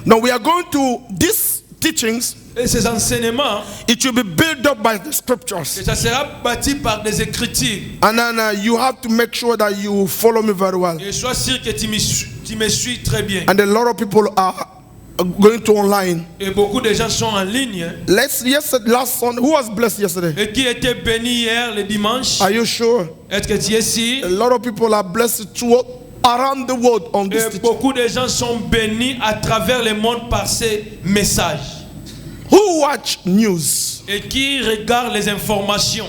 Now we are going to these teachings. Et ces enseignements, It will be built up by the scriptures, ça sera bâti par des écritures. and then you have to make sure that you follow me very well. Et sois sûr que tu me suis très bien. And a lot of people are going to online. Et beaucoup de gens sont en ligne. Last Sunday, who was blessed yesterday? Et qui était béni hier le dimanche? Are you sure? Est-ce que tu es sûr? A lot of people are blessed too around the world on this Et teaching. beaucoup de gens sont bénis à travers le monde par ces messages. Who watch news? Et qui regardent les informations.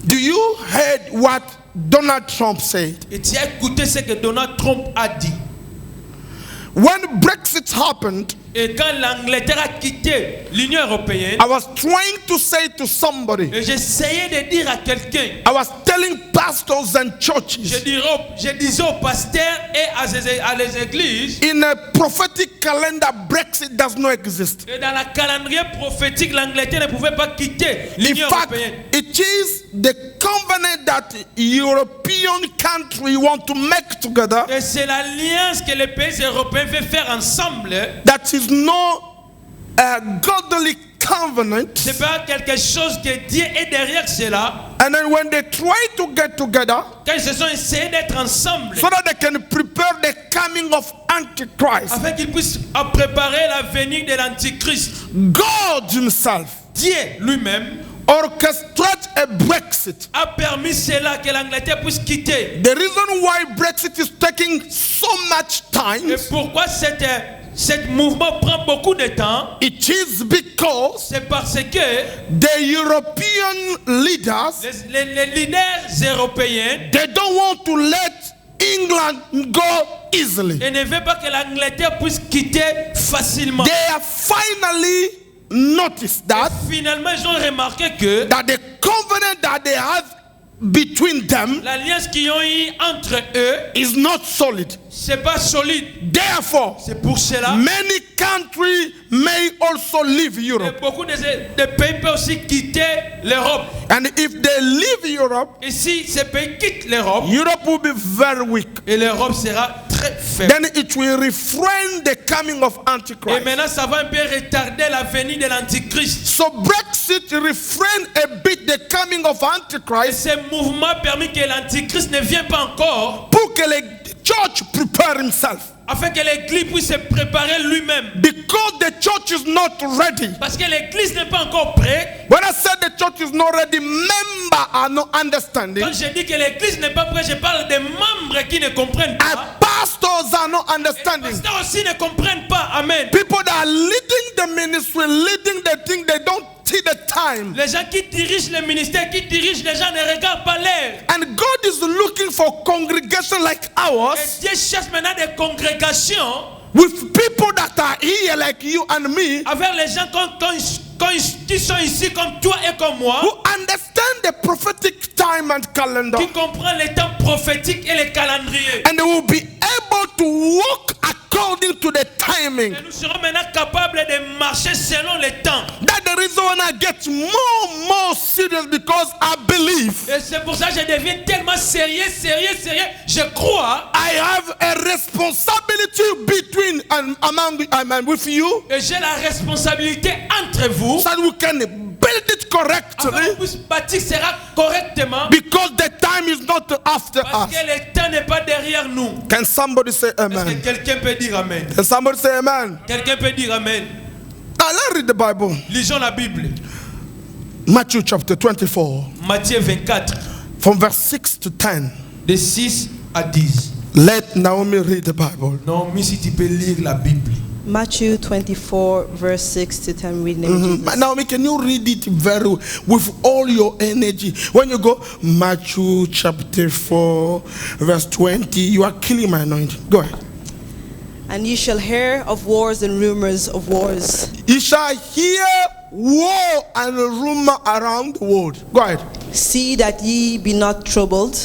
Do you heard what Donald Trump said? Et tu as écouté ce que Donald Trump a dit. When Brexit happened, Et quand l'Angleterre a quitté l'Union européenne, I was trying to say to somebody, et j'essayais de dire à quelqu'un, I was telling pastors and je churches, disais aux pasteurs et à les églises, in a prophetic calendar, Brexit does not exist. et dans la calendrier prophétique, l'Angleterre ne pouvait pas quitter In l'Union fact, européenne. it is the covenant that European country want to make together Et c'est l'alliance que les pays européens veulent faire ensemble. that is no godly covenant. C'est pas quelque chose que Dieu est derrière cela. And then when they try to get together Quand ils se sont essayés d'être ensemble, so that they can prepare the coming of Antichrist, afin qu'ils puissent préparer la venue de l'Antichrist, God himself Dieu lui-même orchestrate a Brexit. a permis cela, que l'Angleterre puisse quitter. The reason why Brexit is taking so much time, Et pourquoi ce mouvement prend beaucoup de temps? it is because C'est parce que the European leaders, les leaders européens they don't want to let England go easily. ne veulent pas que l'Angleterre puisse quitter facilement. They have finally noticed that Finalement, ils ont remarqué que the covenant that they have between them l'alliance qu'ils ont eue entre eux, is not solid. c'est pas solide. Therefore, C'est pour cela many countries may also leave que Europe. beaucoup de pays peuvent aussi quitter l'Europe. And if they leave Europe, Et si ces pays quittent l'Europe, Europe will be very weak. et l'Europe sera très faible. Then it will refrain the coming of Et Antichrist. maintenant, ça va un peu retarder la venue de l'Antichrist. So Brexit refrain a bit the coming of Et Antichrist ce mouvement permet que l'Antichrist ne vienne pas encore, pour que the church prepare himself. afin que l'Église puisse se préparer lui-même. Because the church is not ready. Parce que l'Église n'est pas encore prête. When I said the church is not ready, members are not understanding. Quand je dis que l'Église n'est pas prête, je parle des membres qui ne comprennent And pas. pastors are not Les understanding. pasteurs aussi ne comprennent pas. Amen. People that are leading the ministry, leading the thing, they don't see the time. Les gens qui dirigent le ministère, qui dirigent les gens ne regardent pas l'heure. And God is looking for congregation like Et ours, Dieu cherche maintenant des congrégations with people that are here like you and me, avec les gens qui sont ici comme toi et comme moi, who understand the prophetic time and calendar, qui comprennent les temps prophétiques et les calendriers. and they will be able to walk according to the timing. Et nous serons maintenant capables de marcher selon les temps. That's the reason when I get more serious, because I believe Et c'est pour ça que je deviens tellement sérieux. Je crois. I have a responsibility between and among with you, Et j'ai la responsabilité entre vous. so that we can build it Afin correctly, qu'on puisse bâtir cela correctement. because the time is not after Parce us. que le temps n'est pas derrière nous. Can somebody say Est-ce que amen? quelqu'un peut dire amen? Can somebody say amen? Quelqu'un peut dire amen? Now let's read the Bible. Lisons la Bible. Matthew chapter 24, Matthieu 24, from verse 6 to 10. de 6 à 10. Let Naomi read the Bible. Non, mais si tu peux lire la Bible. Matthew 24, verse 6 to 10, read in the name of Jesus. Naomi, can you read it with all your energy? When you go Matthew chapter 4, verse 20, you are killing my anointing. Go ahead. And ye shall hear of wars and rumors of wars. You shall hear war and rumor around the world. Go ahead. See that ye be not troubled,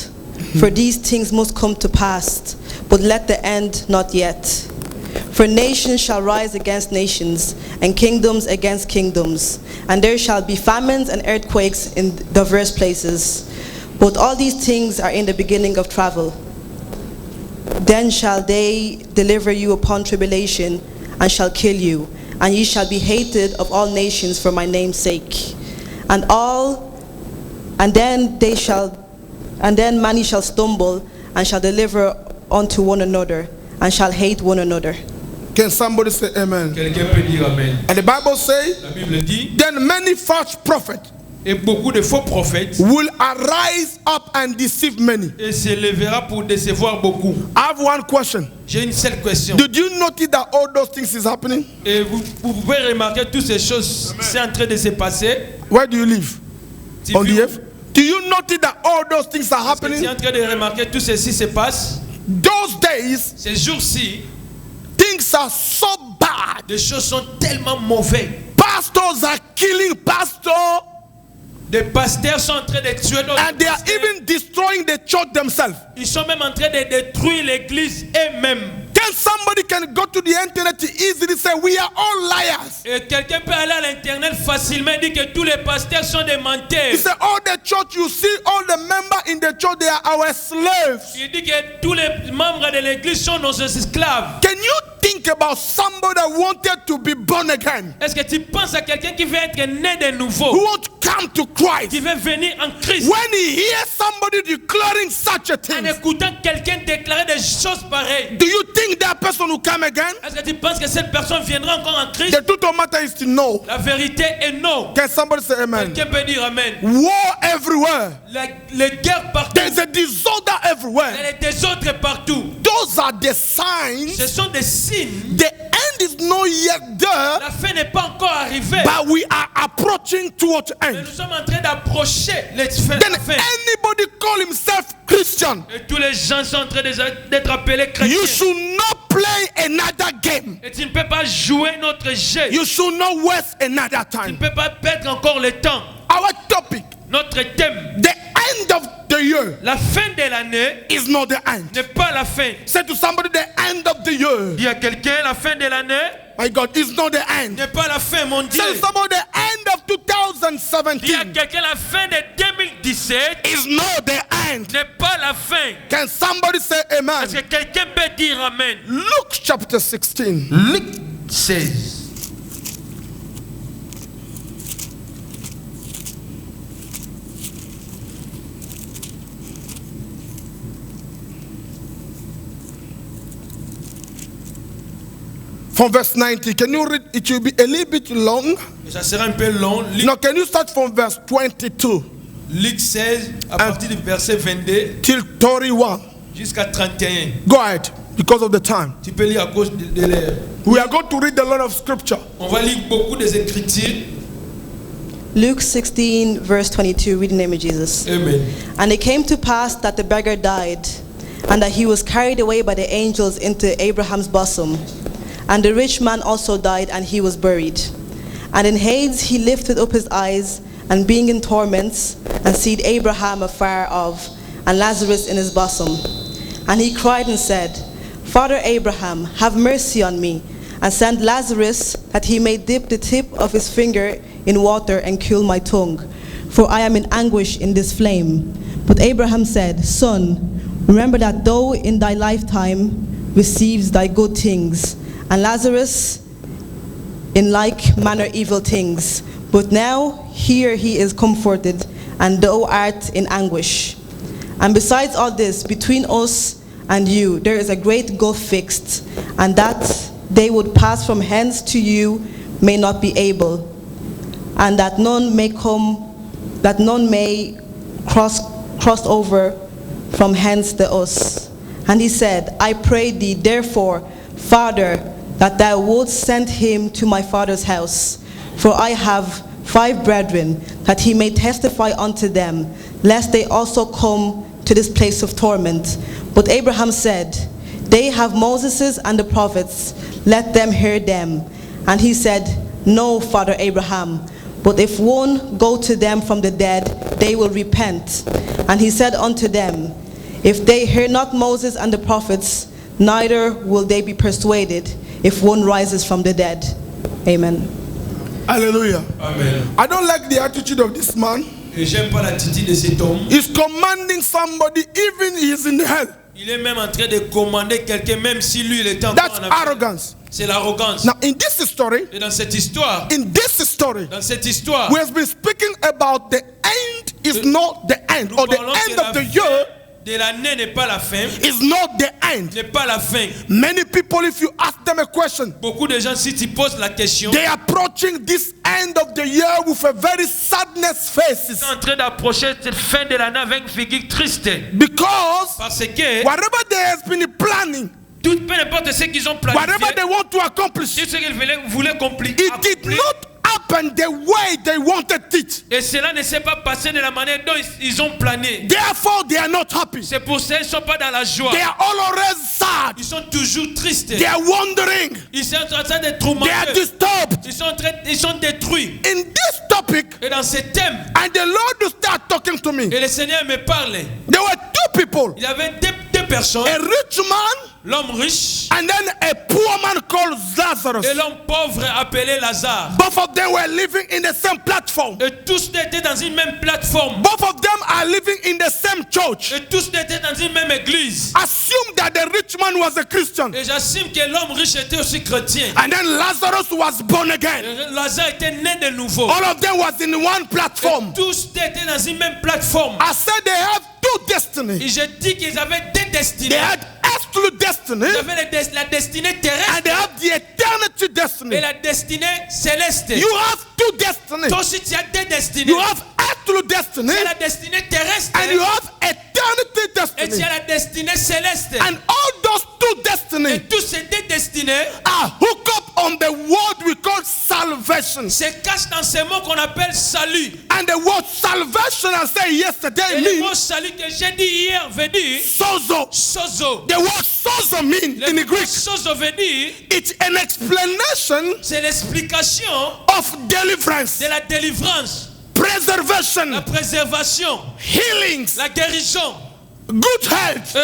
for these things must come to pass, but let the end not yet. For nations shall rise against nations, and kingdoms against kingdoms, and there shall be famines and earthquakes in diverse places. But all these things are in the beginning of travel. Then shall they deliver you upon tribulation, and shall kill you, and ye shall be hated of all nations for my name's sake. And then many shall stumble, and shall deliver unto one another, and shall hate one another. Can somebody say amen? Quelqu'un peut dire amen. And the Bible says, La Bible dit, then many false prophets et beaucoup de faux prophètes will arise up and deceive many. et s'élèvera pour décevoir beaucoup. I have one question. J'ai une seule question. Did you notice that all those things is happening? Et vous pouvez remarquer toutes ces choses, c'est en train de se passer. Where do you live? Si On the vous- earth? Do you notice that all those things are Est-ce que tu es happening? en train de remarquer tout ceci se passe? Those days, Ces jours-ci, things are so bad. les choses sont tellement mauvaises. Pastors are killing pastors, Des pasteurs sont en train de tuer d'autres and they are pasteurs. even destroying the church themselves. Ils sont même en train de détruire l'église eux-mêmes. Can somebody can go to the internet to easily say we are all liars? Et quelqu'un peut aller à l'internet facilement et dire que tous les pasteurs sont des menteurs. He said all the church you see, all the members in the church, they are our slaves. Il dit que tous les membres de l'église sont nos esclaves. Can you think about somebody that wanted to be born again, Est-ce que tu penses à quelqu'un qui veut être né de who nouveau, won't come to Christ? qui veut venir en Christ, When he hears somebody declaring such a en thing, écoutant quelqu'un déclarer des choses pareilles? do you think that person will come again? Est-ce que tu penses que cette personne viendra encore en Christ? The truth of the matter is to know. La vérité est non. Can somebody say amen? Quelqu'un peut dire amen. War everywhere. Les guerres partout. There's a disorder Il y everywhere. a des désordres partout. Those are the Ce signs. sont des signes. The end is not yet there, La fin n'est pas encore arrivée. but we are approaching towards the Mais end. nous sommes en train d'approcher la fin. Then anybody call himself Christian, Et tous les gens sont en train d'être appelés you chrétiens. should not play another game. Et tu ne peux pas jouer notre jeu. You should not waste another Tu ne time. peux pas perdre encore le temps. Our topic, Notre thème, the end of the year, la fin de l'année is not the end. n'est pas la fin. Say to somebody, the end of the year, Il y a quelqu'un, la fin de l'année my God, is not the end. n'est pas la fin, mon Dieu. Say to somebody, the end of Il y a 2017 quelqu'un, la fin de 2017 is not the end. n'est pas la fin. Can somebody say amen? Est-ce que quelqu'un peut dire amen? Luke chapter 16. Luc 16. From verse 90. Can you read? It will be a little bit long. Ça sera un peu long. Luc, Now, can you start from verse 22 Luc 16, à partir du verset 22 till 31? jusqu'à 31. Go ahead, because of the time. Tu peux lire à cause de l'heure. We are going to read a lot of scripture. On va lire beaucoup des Écritures. Luke 16, verse 22, read in the name of Jesus. Amen. And it came to pass that the beggar died, and that he was carried away by the angels into Abraham's bosom. And the rich man also died, and he was buried. And in Hades he lifted up his eyes, and being in torments, and seed Abraham afar off, and Lazarus in his bosom. And he cried and said, Father Abraham, have mercy on me, and send Lazarus, that he may dip the tip of his finger in water and cool my tongue, for I am in anguish in this flame. But Abraham said, Son, remember that thou in thy lifetime receives thy good things, and Lazarus in like manner evil things. But now here he is comforted, and thou art in anguish. And besides all this, between us and you there is a great gulf fixed, and that they would pass from hence to you may not be able, and that none may cross over from hence to us. And he said, I pray thee therefore, Father, that thou wouldst send him to my father's house, for I have 5 brethren, that he may testify unto them, lest they also come to this place of torment. But Abraham said, They have Moses and the prophets, let them hear them. And he said, No, Father Abraham, but if one go to them from the dead, they will repent. And he said unto them, If they hear not Moses and the prophets, neither will they be persuaded, if one rises from the dead. Amen. Hallelujah. Amen. I don't like the attitude of this man. Et j'aime pas l'attitude de cet homme. He's commanding somebody, even he is in hell. Il est même en train de commander quelqu'un, même si lui il était encore That's en affaire. arrogance. C'est l'arrogance. Now, in this story, Et dans cette histoire, we have been speaking about the end is not the end, nous or the parlons end que of la the year fin de l'année n'est pas la fin, is not the end. n'est pas la fin. Many people, if you ask them a question, Beaucoup de gens, si tu poses la question, they are approaching this end of the year with a very sadness faces, ils sont en train d'approcher cette fin de l'année avec une figure triste. because Parce que whatever they have been planning, tout peu importe ce qu'ils ont whatever planifié, they want to accomplish, tout ce qu'ils voulaient accomplir, it did not happen the way they wanted it. et cela ne s'est pas passé de la manière dont ils ont plané. Therefore, they are not happy. C'est pour ça qu'ils ne sont pas dans la joie. They are always sad. Ils sont toujours tristes. They are wandering. Ils sont en train de They are tourmenter. disturbed. Ils sont détruits. In this topic, Et dans ce thème, and the Lord will start talking to me. et le Seigneur me parle. There were two people, Il y avait deux personnes, a rich man l'homme riche and then a poor man called Lazarus. et l'homme pauvre appelé Lazare. Both of them were living in the same platform. Et tous étaient dans une même plateforme. Both of them are living in the same church. Et tous étaient dans une même église. Assume that the rich man was a Christian, Et j'assume que l'homme riche était aussi chrétien. and then Lazarus was born again. Et Lazare était né de nouveau. All of them was in one Et platform. tous étaient dans une même plateforme. I said they have two destinies. Et je dis qu'ils avaient deux They destinées. had earthly destiny, Ils avaient la destinée terrestre and they have the eternity et destiny. la destinée céleste. You have two destinies. Toi aussi, tu as deux destinées. You have earthly destiny, Tu as la destinée terrestre and you have eternity et tu destiny. as la destinée céleste. And all those two Et destinies tous ces deux destinées are hooked up on the word we call salvation. se cachent dans ces mots qu'on appelle salut. And the word salvation, I said Et yesterday, le mot means salut que j'ai dit hier veut dire sozo. sozo. The word sozo means Le in the mot Greek, sozo veut dire it's an explanation c'est l'explication of deliverance, de la délivrance, la preservation, préservation, healings, la guérison, good health,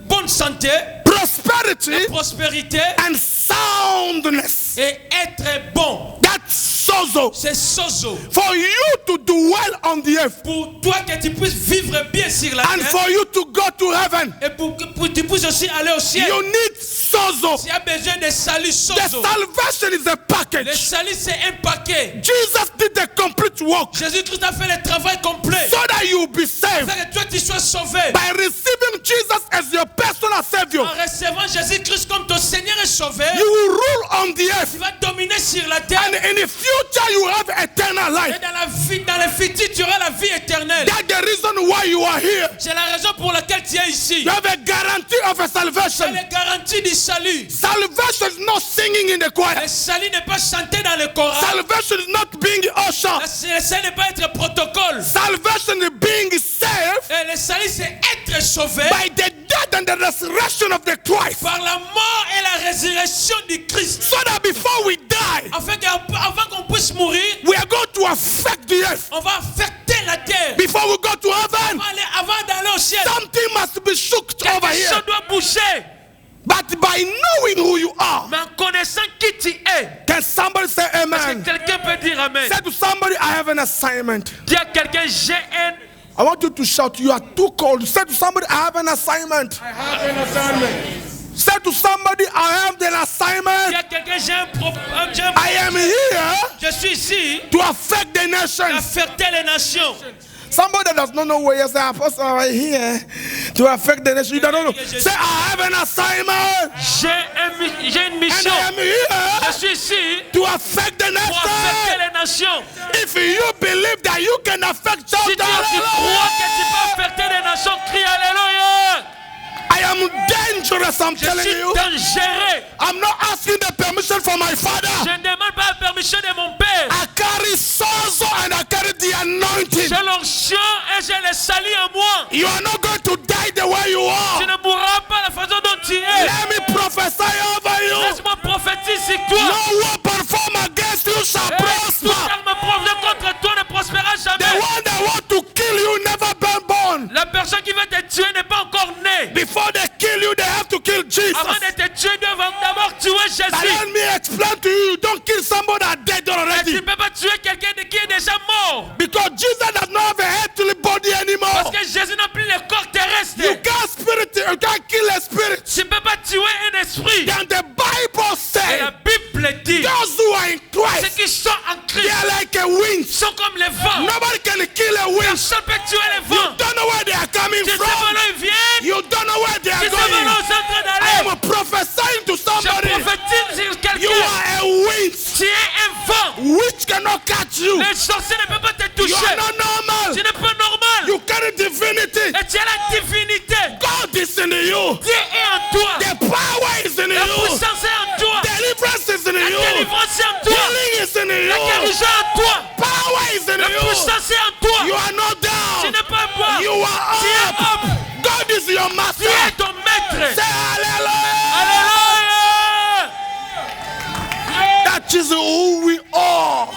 bonne santé, prosperity, la prospérité and soundness. et être bon. That's sozo. C'est sozo. For you to do well on the earth, Pour toi que tu puisses vivre bien sur la and terre for you to go to heaven, et pour que tu puisses aussi aller au ciel. you need sozo. Tu as besoin de salut The sozo. salvation is a Le package. salut c'est un paquet. Jesus did the complete work Jésus-Christ a fait le travail complet. so that you will be saved Afin que toi tu sois sauvé. by receiving Jesus as your personal Savior. En recevant Jésus-Christ comme ton Seigneur et Sauveur, You will rule on the tu earth, vas dominer sur la terre. and in the future you have eternal Et life. dans le futur, tu auras la vie éternelle. That's the reason why you are here. C'est la raison pour laquelle tu es ici. You have a guarantee of a C'est salvation. la garantie du salut. Salvation is not singing in the choir. Le salut n'est pas chanté dans le choral. Salvation is not being usher. Le salut n'est pas être protocole. Salvation is being saved Et le salut, c'est être sauvé by the death and the resurrection of the Christ. par la mort et la résurrection du Christ. So that before we die, Avant qu'on puisse mourir, we are going to affect the earth. on va affecter la terre. Before we go to heaven, Avant d'aller au ciel, something must be shook over quelque here. chose doit bouger. But by knowing who you are, Mais en connaissant qui tu es, can somebody say est-ce que amen? quelqu'un peut dire Amen? Say to somebody, I have an assignment. Dis à quelqu'un, j'ai un... I want you to shout, you are too cold. Say to somebody, I have an assignment. I have an assignment. Say to somebody, I have an Dis assignment. à quelqu'un, j'ai un I am here Je suis ici to affect the pour nations. affecter les nations. Somebody that does not know where you say, Apostle, I'm here to affect the nation. You don't know. Say, I have an assignment. J'ai une And mission. I am here Je suis ici to affect the pour affecter nation. les nations. If you believe that you can affect Si church, tu crois que tu peux affecter les nations, crie Alléluia. I am dangerous, I'm Je telling suis you. dangereux. I'm not asking the permission from my Je father. ne demande pas la permission de mon père. I carry sozo and I carry the anointing. J'ai l'onction et j'ai le salut en moi. You are not going to die the way you Tu are. ne mourras pas la façon dont tu es. Let me prophesy over you. Laisse-moi prophétiser sur toi. No weapon formed against you shall Et tout prosper. arme provenant contre toi ne prospérera The jamais. one that want to kill you never been born. La personne qui veut te tuer n'est pas encore née. Before they kill you, they have to kill Jesus. Avant de te tuer, ils doivent d'abord tuer But Jésus. let me explain to you, you don't kill somebody that dead Et tu already. ne peux pas tuer quelqu'un qui est déjà mort. Because Jesus does not have a earthly body Parce anymore. que Jésus n'a plus le corps terrestre. You can't you can't kill a spirit. Tu ne peux pas tuer un esprit. Then the Bible Et la says, Bible dit, those who are in ceux Christ, qui sont en they Christ are like a wind. sont comme les vents. Nobody can kill a wind. Personne ne peut tuer les You vents. don't know where they are coming Tu sais from. où ils viennent. You don't know where they Tu are sais où ils going. sont en train I d'aller. am prophesying to Je somebody. prophétise sur You quelqu'un. are a wind Tu es un vent. which cannot catch you. Les sorciers ne peuvent pas te You toucher. are not Tu normal. n'es pas normal. You carry divinity. Et tu as la divinité. God is in you. Dieu est en toi. The power is in La you. puissance est en toi. Deliverance is in La you. délivrance est en toi. Healing is in La you. guérison est en toi. Power is in La you. puissance est en toi. You are not Tu down. n'es pas bas. You are Tu es up. up. God is your Tu master. es ton maître. Say hallelujah. Alléluia. That is who we are.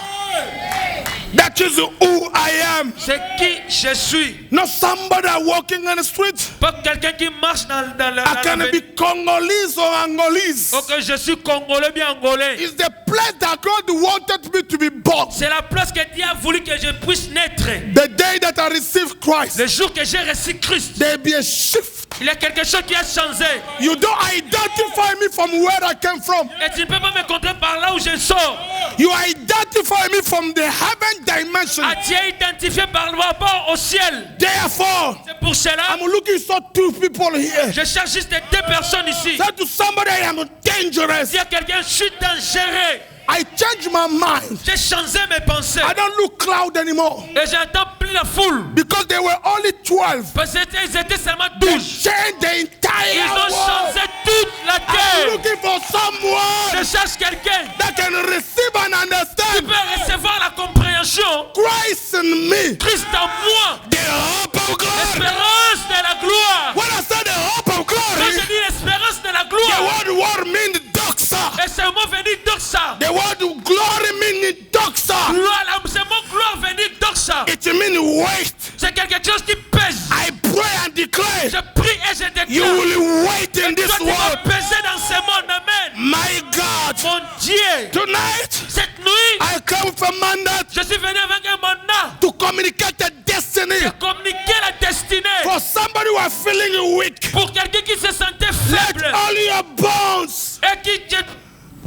That is who I am. C'est qui je suis. Not somebody walking on the street. Pas quelqu'un qui marche dans la I can be Congolese or Angolese. Ok, je suis congolais, bien angolais. It's the place that God wanted me to be born. C'est la place que Dieu a voulu que je puisse naître. The day that I received Christ, Le jour que j'ai reçu Christ, there be a shift. il y a quelque chose qui a changé. You don't identify me from where I came from. Et tu ne peux pas me contrer par là où je sors. You identify me from the heaven dimension. Ah, tu es identifié par le rapport au ciel. Therefore, C'est pour cela I'm looking for two people here. je cherche juste deux personnes ici. Say to somebody, I am dangerous. Il y a quelqu'un, je suis dangereux. I change my mind. J'ai changé mes pensées. I don't look cloud anymore. Et j'entends plus la foule. Because they were only 12. Parce qu'ils étaient seulement They 12. changed the Ils entire ont world. changé toute la I'm terre. looking for Je someone cherche quelqu'un that can receive and qui understand peut recevoir la compréhension. Christ in me. Christ en moi. The hope of glory. L'espérance de la gloire. When I say the hope of Quand glory, je dis l'espérance de la the gloire, word means doxa. et ce mot veut dire doxa. The word glory means doxa. Gloire, ce mot gloire veut dire doxa. It means weight. C'est quelque chose qui pèse. I pray and declare Je prie et je you déclare. will wait in Toi, this tu vas world. peser dans ce monde. Amen. My God, Mon Dieu. tonight Cette nuit, I come for mandate je suis venu avec un mandat to communicate the destiny de communiquer la destinée. for somebody who are feeling weak. Pour quelqu'un qui se sentait Let faible. all your bones, Et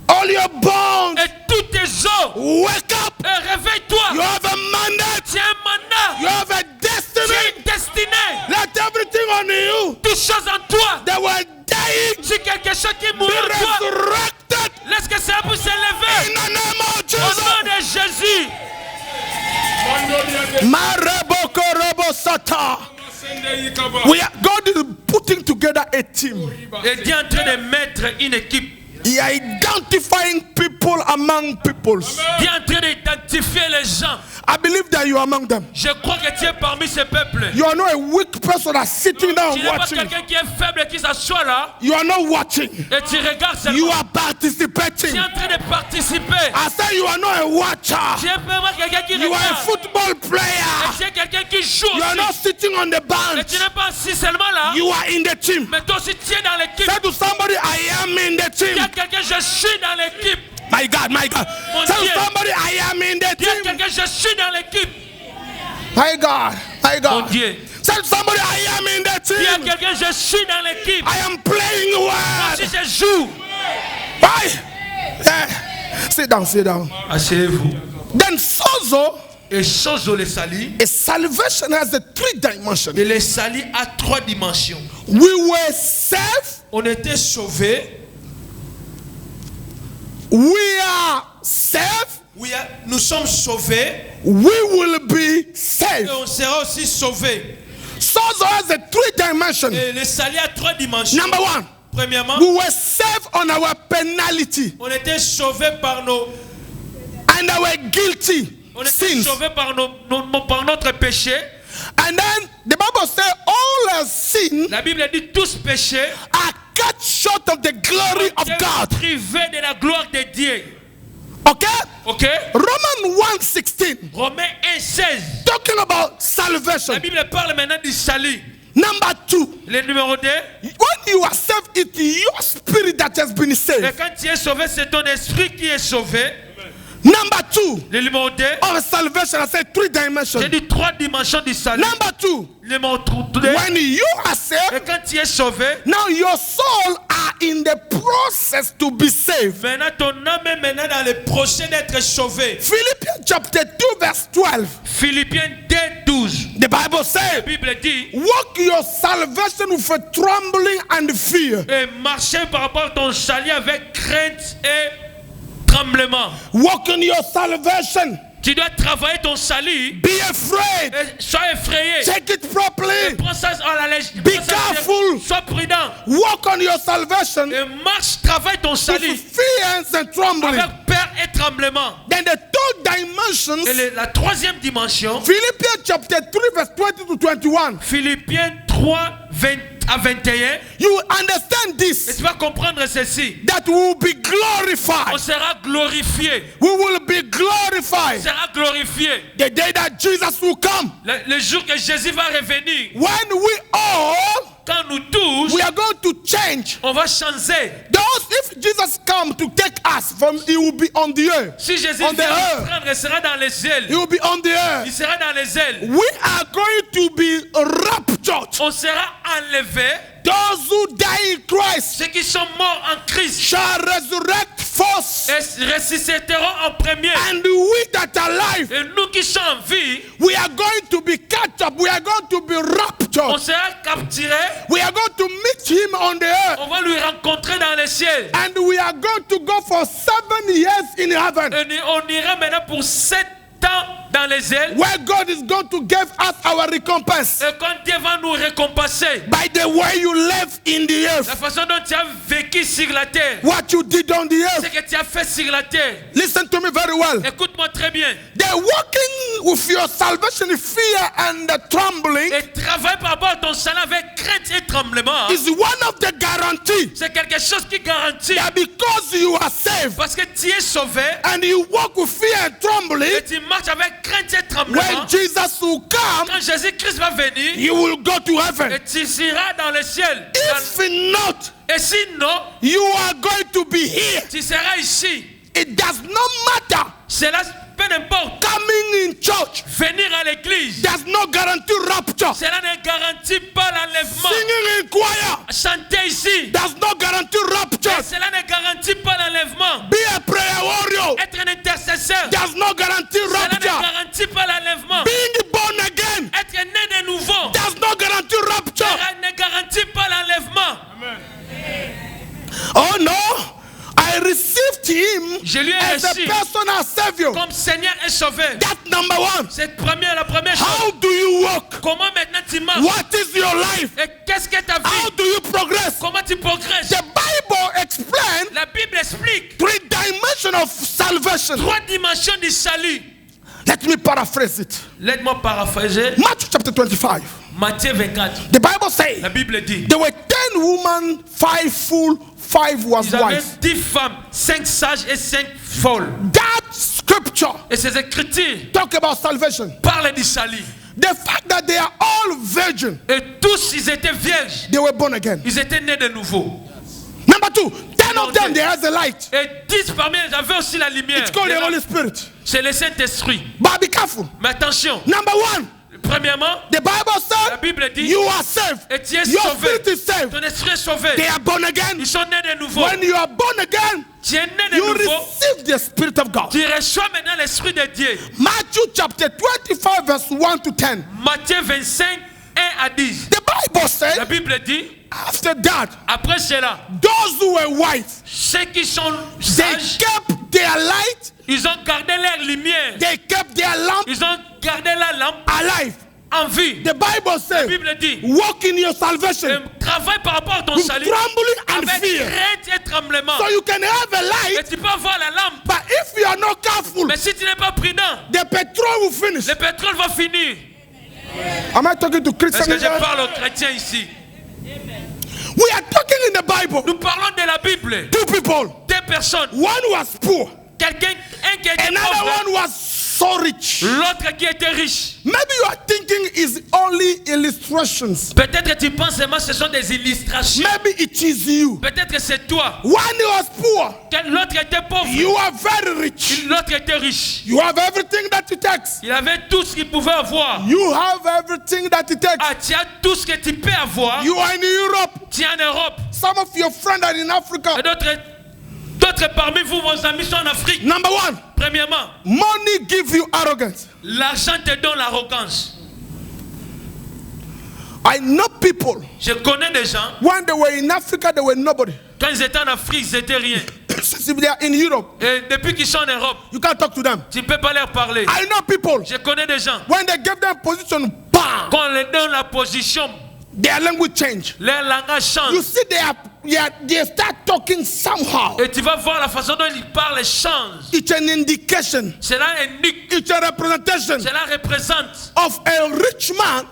all your bones, et tous tes os. wake up. Et réveille-toi. You have a mandate. Tu as un mandat. You have a Tu as destiny. une destinée. Let everything on you Toutes choses en toi. that were dying Si quelque chose qui be mourut en toi, resurrected laisse que ça puisse s'élever. in the name of Au Jesus. nom de Jésus. Maraboko-robo-sata. God is putting together a team. Et Dieu est en train de mettre une équipe. He is identifying people among peoples. Dieu est en train d'identifier les gens. I believe that you are among them. Je crois que tu es parmi ces peuples. You are not a weak person that's sitting down Tu n'es pas watching. quelqu'un qui est faible et qui s'assoit là You are not watching. et tu regardes seulement. You are Tu participating. es en train de participer. I say you are not a watcher. Tu es vraiment quelqu'un qui You are a regarde. football Et player. tu es quelqu'un qui joue You are not aussi. sitting on the Et bench. tu n'es pas assis seulement là. You are in the team. Mais toi aussi tu es dans l'équipe. Say to somebody, I am in the Il y a team. quelqu'un, je suis dans l'équipe. My God, my God. Mon Tell Dieu. somebody, I am in the Il y a team. quelqu'un, je suis dans l'équipe. My God, my Mon God. Dieu. Tell somebody, I am in the Il y a team. quelqu'un, je suis dans l'équipe. I am playing Moi well. aussi je joue. Why? Yeah. Sit down, sit down. Asseyez-vous. Then sozo, Et Sozo le sali. a salvation has the 3 dimensions. Et le sali a 3 dimensions. We were saved. On était sauvés. We are saved. Nous sommes sauvés. We will be Et saved. on sera aussi sauvés. Sozo has the 3 dimensions. Et le sali a 3 dimensions. Number 1, Premièrement, we were saved on our penalty on était sauvés par nos. and our guilty On était sins. sauvés par par notre péché. And then the Bible says all our sin La Bible dit tous péchés. are cut short of the glory of God. Privés de la gloire de Dieu. Okay? Ok? Romans 1:16 Romains 1,16. talking about La salvation. Bible parle maintenant du salut. Number 2, Le numéro 2. when you are saved, it's your spirit that has been Et saved. quand tu es sauvé, c'est ton esprit qui est sauvé. Number 2 Le numéro 2, of salvation, I said 3 dimensions. j'ai dit 3 dimensions du salut. Number 2, Le numéro 2, when you are et saved, quand tu es sauvé, now your soul are in the process to be saved. maintenant ton âme est maintenant dans le projet d'être sauvé. Philippians chapter 2 verse 12. Philippiens 2, 12. The Bible La says, Bible dit, walk your salvation with a trembling and fear. et marcher par rapport à ton salut avec crainte et tremblement. Walk in your salvation. Tu dois travailler ton salut. Be afraid. Et sois effrayé. Take it properly. Prends ça à la légère. Be careful. Sois prudent. Walk on your salvation Et marche, travaille ton salut with fear and trembling. avec peur et tremblement. Then the third dimension, Et la troisième dimension, Philippians chapter 3 verse 20 to 21. Philippiens 3, 20 à 21. You understand Et this, tu vas comprendre ceci. that we will be On glorified. sera glorifié. We will be On glorified sera glorifié. the day that Jesus will come. Le jour que Jésus va revenir, When we all, quand nous tous, we are going to change. on va changer. Those, if Jesus come to take us from, he will be on the earth. Si Jésus On the vient earth. nous prendre, il sera dans les He ailes. will be on the Il earth. sera dans les ailes. We are going to be raptured. On sera enlevé. Those who die in Christ Ceux qui sont morts en Christ shall resurrect first. et ressusciteront en premier. And we that are alive, Et nous qui sommes en vie, we are going to be catch up. We are going to be on raptured. sera capturés. We are going to meet him on the earth. On va lui rencontrer dans les ciels. And we are going to go for 7 years in heaven, Et on ira maintenant pour 7 ans dans les ailes. where God is going to give us our recompense Et quand Dieu va nous récompenser, by the way you live in the la earth, façon dont tu as vécu sur la terre, what you did on the ce earth. que tu as fait sur la terre. Listen to me very well. Écoute-moi très bien. The walking with your salvation in fear and the trembling Et travaille par rapport à ton salut avec crainte et tremblement. is one of the guarantees C'est quelque chose qui garantit. that because you are saved Parce que tu es sauvé and you walk with fear and trembling, et tu marches avec crainte et tremblement. when Jesus will come, Quand Jésus-Christ va venir, you will go to et heaven. tu seras dans le ciel. If not, Et sinon, you are going to be here. tu seras ici. It does not matter. Cela, peu n'importe. Coming in church Venir à l'église, does not guarantee rapture. cela ne garantit pas l'enlèvement. Singing in choir Chanter ici, does not guarantee rapture. cela ne garantit pas l'enlèvement. Be a prayer warrior Être un intercesseur, does not guarantee cela ne rapture. garantit pas l'enlèvement. Being born again Être né de nouveau, does not guarantee rapture. cela ne garantit pas l'enlèvement. Oh no, I received him Je lui ai as a reçu personal savior. comme Seigneur et Sauveur. That's number one. C'est la première chose. How do you walk? Comment maintenant tu marches? What is your life? Et qu'est-ce que ta How vie? do you progress? Comment tu progresses? The Bible explains La Bible explique 3 dimensions of salvation. 3 dimensions du salut. Let me paraphrase it. Laisse-moi paraphraser. Matthew chapter 25. Matthieu 24. The Bible says La Bible dit, there were 10 women, 5 fool, 5 was ils avaient wise. 10 femmes, 5 sages et 5 folles. That scripture Et ces écritures talk about salvation. parlent du salut. The fact that they are all virgin, Et tous, ils étaient vierges. they were born again. Ils étaient nés de nouveau. Number 2, 10 of them, they has the light. Et 10 parmi eux avaient aussi la lumière. It's called the Holy Spirit. C'est le Saint-Esprit. But be careful. Mais attention, Number 1, premièrement, the Bible la says Bible dit, you are saved. et tu es Your sauvé. spirit is saved. Ton esprit est sauvé. They are born again. Ils sont nés de nouveau. When you are born again, Tu es né de you nouveau. receive the Spirit of God. Tu reçois maintenant l'Esprit de Dieu. Matthew chapter 25 verse 1 to 10. Matthieu 25, 1 à 10. The Bible La says, Bible dit, after that, après cela, those who were wise, ceux qui sont they sages, kept their light, ils ont gardé leur lumière. they kept their lamp Ils ont gardé la lampe alive. en vie. The Bible La says, Bible dit, walk in your salvation travaille par rapport à ton with salut trembling and avec fear. crainte et tremblement. So you can have a Et light, tu peux avoir la lampe, but if you are not careful, mais si tu n'es pas prudent, the petrol will finish. le pétrole va finir. Am I talking to Est-ce Christians? que je here? parle aux chrétiens ici? We are talking in the Bible. Nous parlons de la Bible. 2 people. 2 personnes. One was poor. Quelqu'un, un qui était Another pauvre, one was so rich. L'autre qui était riche. Maybe you are thinking is only illustrations. Peut-être que tu penses seulement que ce sont des illustrations. Maybe it is you. Peut-être que c'est toi. When he was poor, Que l'autre était pauvre. you are very rich. L'autre était riche. You have everything that it takes. Il avait tout ce qu'il pouvait avoir. You have everything that it takes. Ah, tu as tout ce que tu peux avoir. You are in Europe. Tu es en Europe. Some of your friends are in Africa. Et d'autres parmi vous, vos amis sont en Afrique. Number one, Premièrement, money gives you arrogance. l'argent te donne l'arrogance. I know people, Je connais des gens, when they were in Africa, they were nobody. quand ils étaient en Afrique, ils n'étaient rien. Since they are in Europe, Et depuis qu'ils sont en Europe, you can't talk to them. tu ne peux pas leur parler. I know people, Je connais des gens, when they give them position, bam, quand on leur donne la position, their language change. leur langage change. You see, they start talking somehow. Et tu vas voir la façon dont ils parlent change. It's an indication. Cela indique, It's a representation cela représente, of a rich man.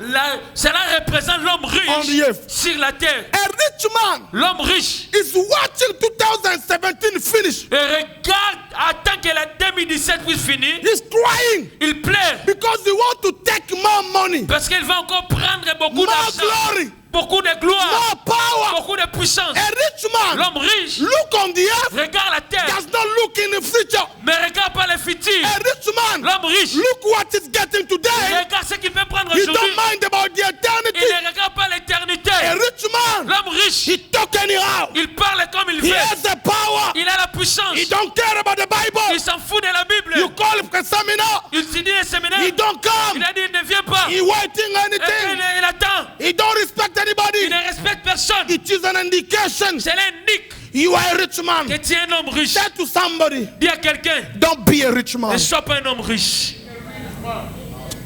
cela représente l'homme On the riche earth. sur la terre. A rich man L'homme riche. is watching 2017 finish. Et regarde, attends que la 2017 puisse finir. He's crying Il pleure because he wants to take more money, parce qu'il va encore prendre beaucoup more d'argent, glory, beaucoup de gloire, more power. beaucoup de puissance. A rich man, L'homme riche look on the earth, regarde la terre, does not look in the future. mais regarde pas le futur. A rich man, L'homme riche look what he's getting today. regarde ce qu'il peut prendre He aujourd'hui. don't mind about the Il eternity. ne regarde pas l'éternité. A rich man, L'homme riche, he talk anyhow. il parle comme il He veut. has the power. Il a la puissance. He don't care about the Bible. Il s'en fout de la Bible. You call him for a seminar, Il s'est dit un séminaire. he don't come. Il a dit il ne vient pas. He waiting Et anything. il attend. He don't respect Il anybody. ne respecte personne. It is an indication Cela indique you are a rich que man. tu es un homme riche. Say to somebody, Dis à quelqu'un, don't be a rich ne man. sois pas un homme riche.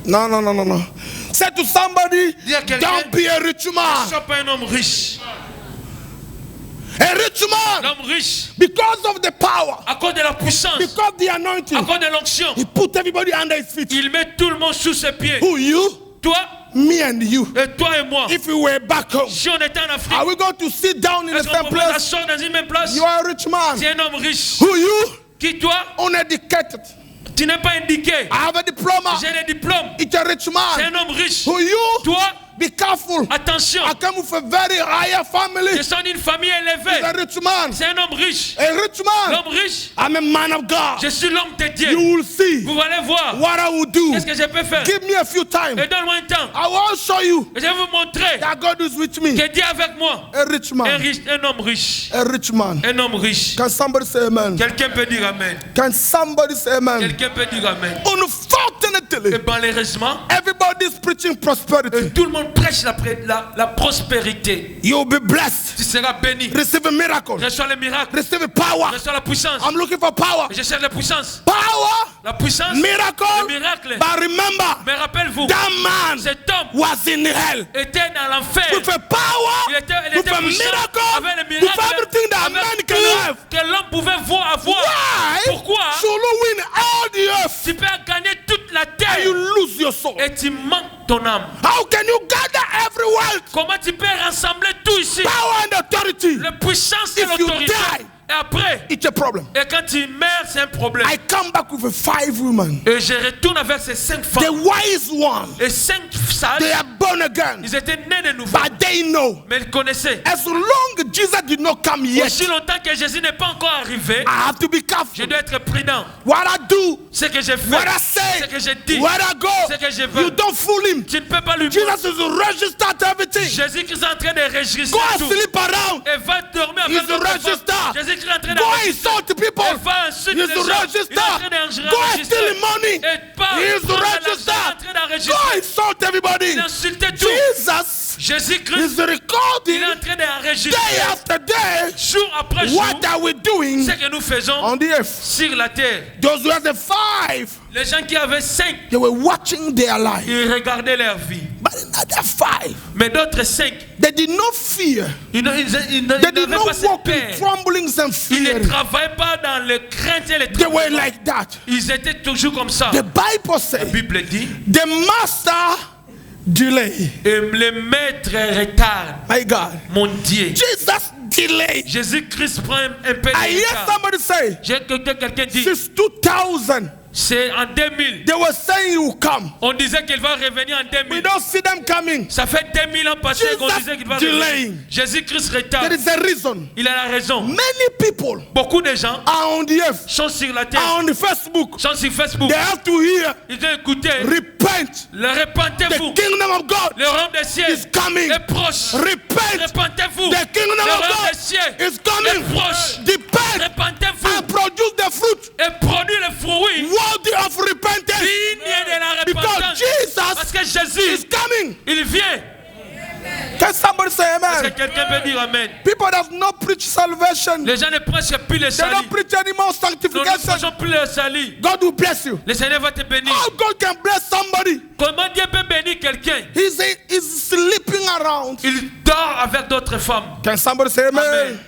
No. Say to somebody, Dis à quelqu'un, don't be a rich ne man. sois pas un homme riche. A rich man, L'homme riche, because of the power, à cause de la puissance, because the à anointing, cause de l'onction, he put everybody under his feet. il met tout le monde sous ses pieds. Who, you? Toi Me and you. et toi et moi. If we were back home, Si on était en Afrique, are we going to sit down in the est-ce qu'on same pouvait place? s'asseoir dans une même place? You are a rich man. Tu es un homme riche. Who, you? Qui toi? Uneducated. Tu n'es pas indiqué. I have a diploma. J'ai des diplômes. It's a rich C'est man. un homme riche. Who, you? Toi, Be careful. attention. I come with a very higher family. Je suis d'une famille He's a élevée. rich man. C'est un homme riche. A rich man. L'homme riche, I'm a man of God. je suis l'homme de You Dieu. will see Vous allez voir. what I will do. Qu'est-ce que je peux faire? Give me a few times. Et donne-moi un temps. I will show you Et je vais vous montrer that God is with me. que Dieu est avec moi. A rich Un man. riche, un homme riche. A rich man. Un homme riche. Can somebody say amen? Quelqu'un peut dire Amen. Can somebody say amen? Quelqu'un peut dire Amen. Et Unfortunately, malheureusement, everybody's preaching prosperity. tout le monde prêche la prospérité. You'll be blessed. Tu seras béni. Receive a miracle. Reçois le miracle. Receive a power. Reçois la puissance. I'm looking for power. Je cherche la puissance. Power, La puissance. miracle. Le miracle. But remember, Mais rappelle-vous, that man cet homme was in hell était dans l'enfer. with a power, Il était with a puissant miracle, avec le with miracle, everything that avec man can tout have. que l'homme pouvait avoir. Why Pourquoi should you win all the earth tu peux gagner toute la and terre you lose your soul? et tu manques ton âme? How can you gather every wealth, Comment tu peux rassembler tout ici? power, and authority? La puissance et If you l'autorité. die, Et après, it's a problem. et quand tu meurs, c'est un problème. I come back with 5 women. Et je retourne avec ces 5 The femmes. wise one, Et 5 sages, they are born again, ils étaient nés de nouveau. but they know Mais ils connaissaient. as long Jesus did not come yet, Aussi longtemps que Jésus n'est pas encore arrivé, I have to be je careful. dois être prudent. What I do, Ce que je what I fais, say, ce que je dis, where I go, ce que je veux. you don't fool him. Tu ne peux pas lui Jesus mentir. is registered to everything. Jésus-Christ est en train de enregistrer Go and tout. sleep around. Et va dormir He's avec d'autres femmes. registered. Jésus-Christ est en train Go d'enregistrer. insult people. Et va insulter He's les gens. Il est en train registered. d'enregistrer. Go and steal money. Et pas He's prendre l'argent, il est en registered. train Go d'enregistrer. insult everybody. Il a insulté tout. Jesus Jésus-Christ, is recording il est en train day d'enregistrer after day jour après jour what are we doing ce que nous faisons on the earth. sur la terre. Those who had the 5, Les gens qui avaient 5, they were watching their life. ils regardaient leur vie. But another 5, Mais d'autres 5, they did not fear. ils They did n'avaient not pas cette walk in peur. tremblings and Ils ne fear. travaillaient pas dans le crainte et les They were tremblements. like that. Ils étaient toujours comme ça. The Bible La says Bible dit, the master delay. et le maître retarde. My God. Mon Dieu. Jesus delayed. Jésus-Christ prend un peu de I hear retard. somebody say, J'ai quelqu'un dit, since 2000, C'est en 2000. They were saying he will come. On disait qu'il va revenir en We 2000. don't see them coming. Ça fait 2000 ans passés qu'on Jesus disait qu'il va delaying. revenir. Jésus-Christ retarde. There is a reason. Il a la raison. Many people Beaucoup de gens are on the earth, sont sur la terre, are on the Facebook. sont sur Facebook. They have to hear, Ils ont écouté. repent. Le The repentez-vous. kingdom of God Le royaume des cieux is coming. est proche. Repent. Repentez-vous. The kingdom Le of royaume God des cieux is coming. est proche. Repent Repentez-vous and produce the fruit et produit le fruit worthy of repentance. digne de la Because repentance. Parce Jesus que Jésus, is coming. il vient. Can somebody say Est-ce que amen? quelqu'un peut dire Amen? People that not preach salvation, Les gens ne prêchent plus le they salut. don't preach any more Nous ne sanctification. prêchons plus le salut. God will bless you. Le Seigneur va te bénir. How God can bless somebody? Comment Dieu peut bénir quelqu'un? He's sleeping around. Il dort avec d'autres femmes. Can somebody say amen? Amen.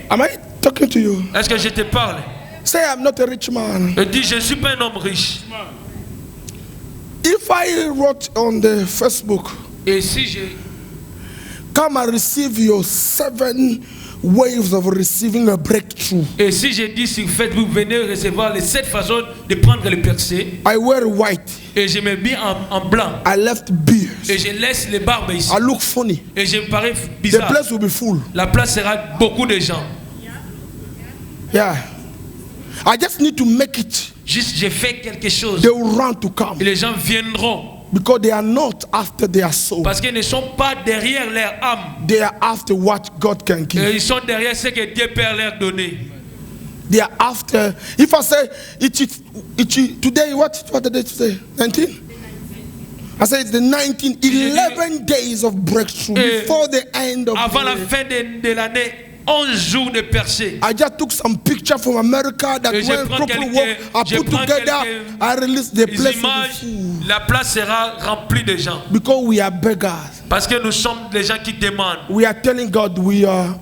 Am I talking to you? Est-ce que je te parle? Say I'm not a rich man. Et dis, je ne suis pas un homme riche. If I wrote on the Facebook, Et si j'ai... come and receive your 7 waves of receiving a breakthrough. Et si j'ai dit sur Facebook, venez recevoir les 7 façons de prendre le percé. I wear white. Et je me mets en blanc. I left beard. Et je laisse les barbes ici. I look funny. Et je me parais The bizarre. place will be full. La place sera beaucoup de gens. Yeah. I just need to make it. Juste, j'ai fait quelque chose. They will run to come. Et les gens viendront. Because they are not after their soul. Parce qu'ils ne sont pas derrière leur âme. They are after what God can Et give. ils sont derrière ce que Dieu peut leur donner. They are after. If I say today, what did they say? 19? I say it's the 19, 11 days of breakthrough before the end of Avant the la year. fin de l'année, 11 jours de percée. I just took some picture from America that Et je when prends people quelques- walk, I je put prends together, quelques I release the Les place will be images, full. la place sera remplie de gens. Because we are beggars. Parce que nous sommes des gens qui demandent. We are telling God we are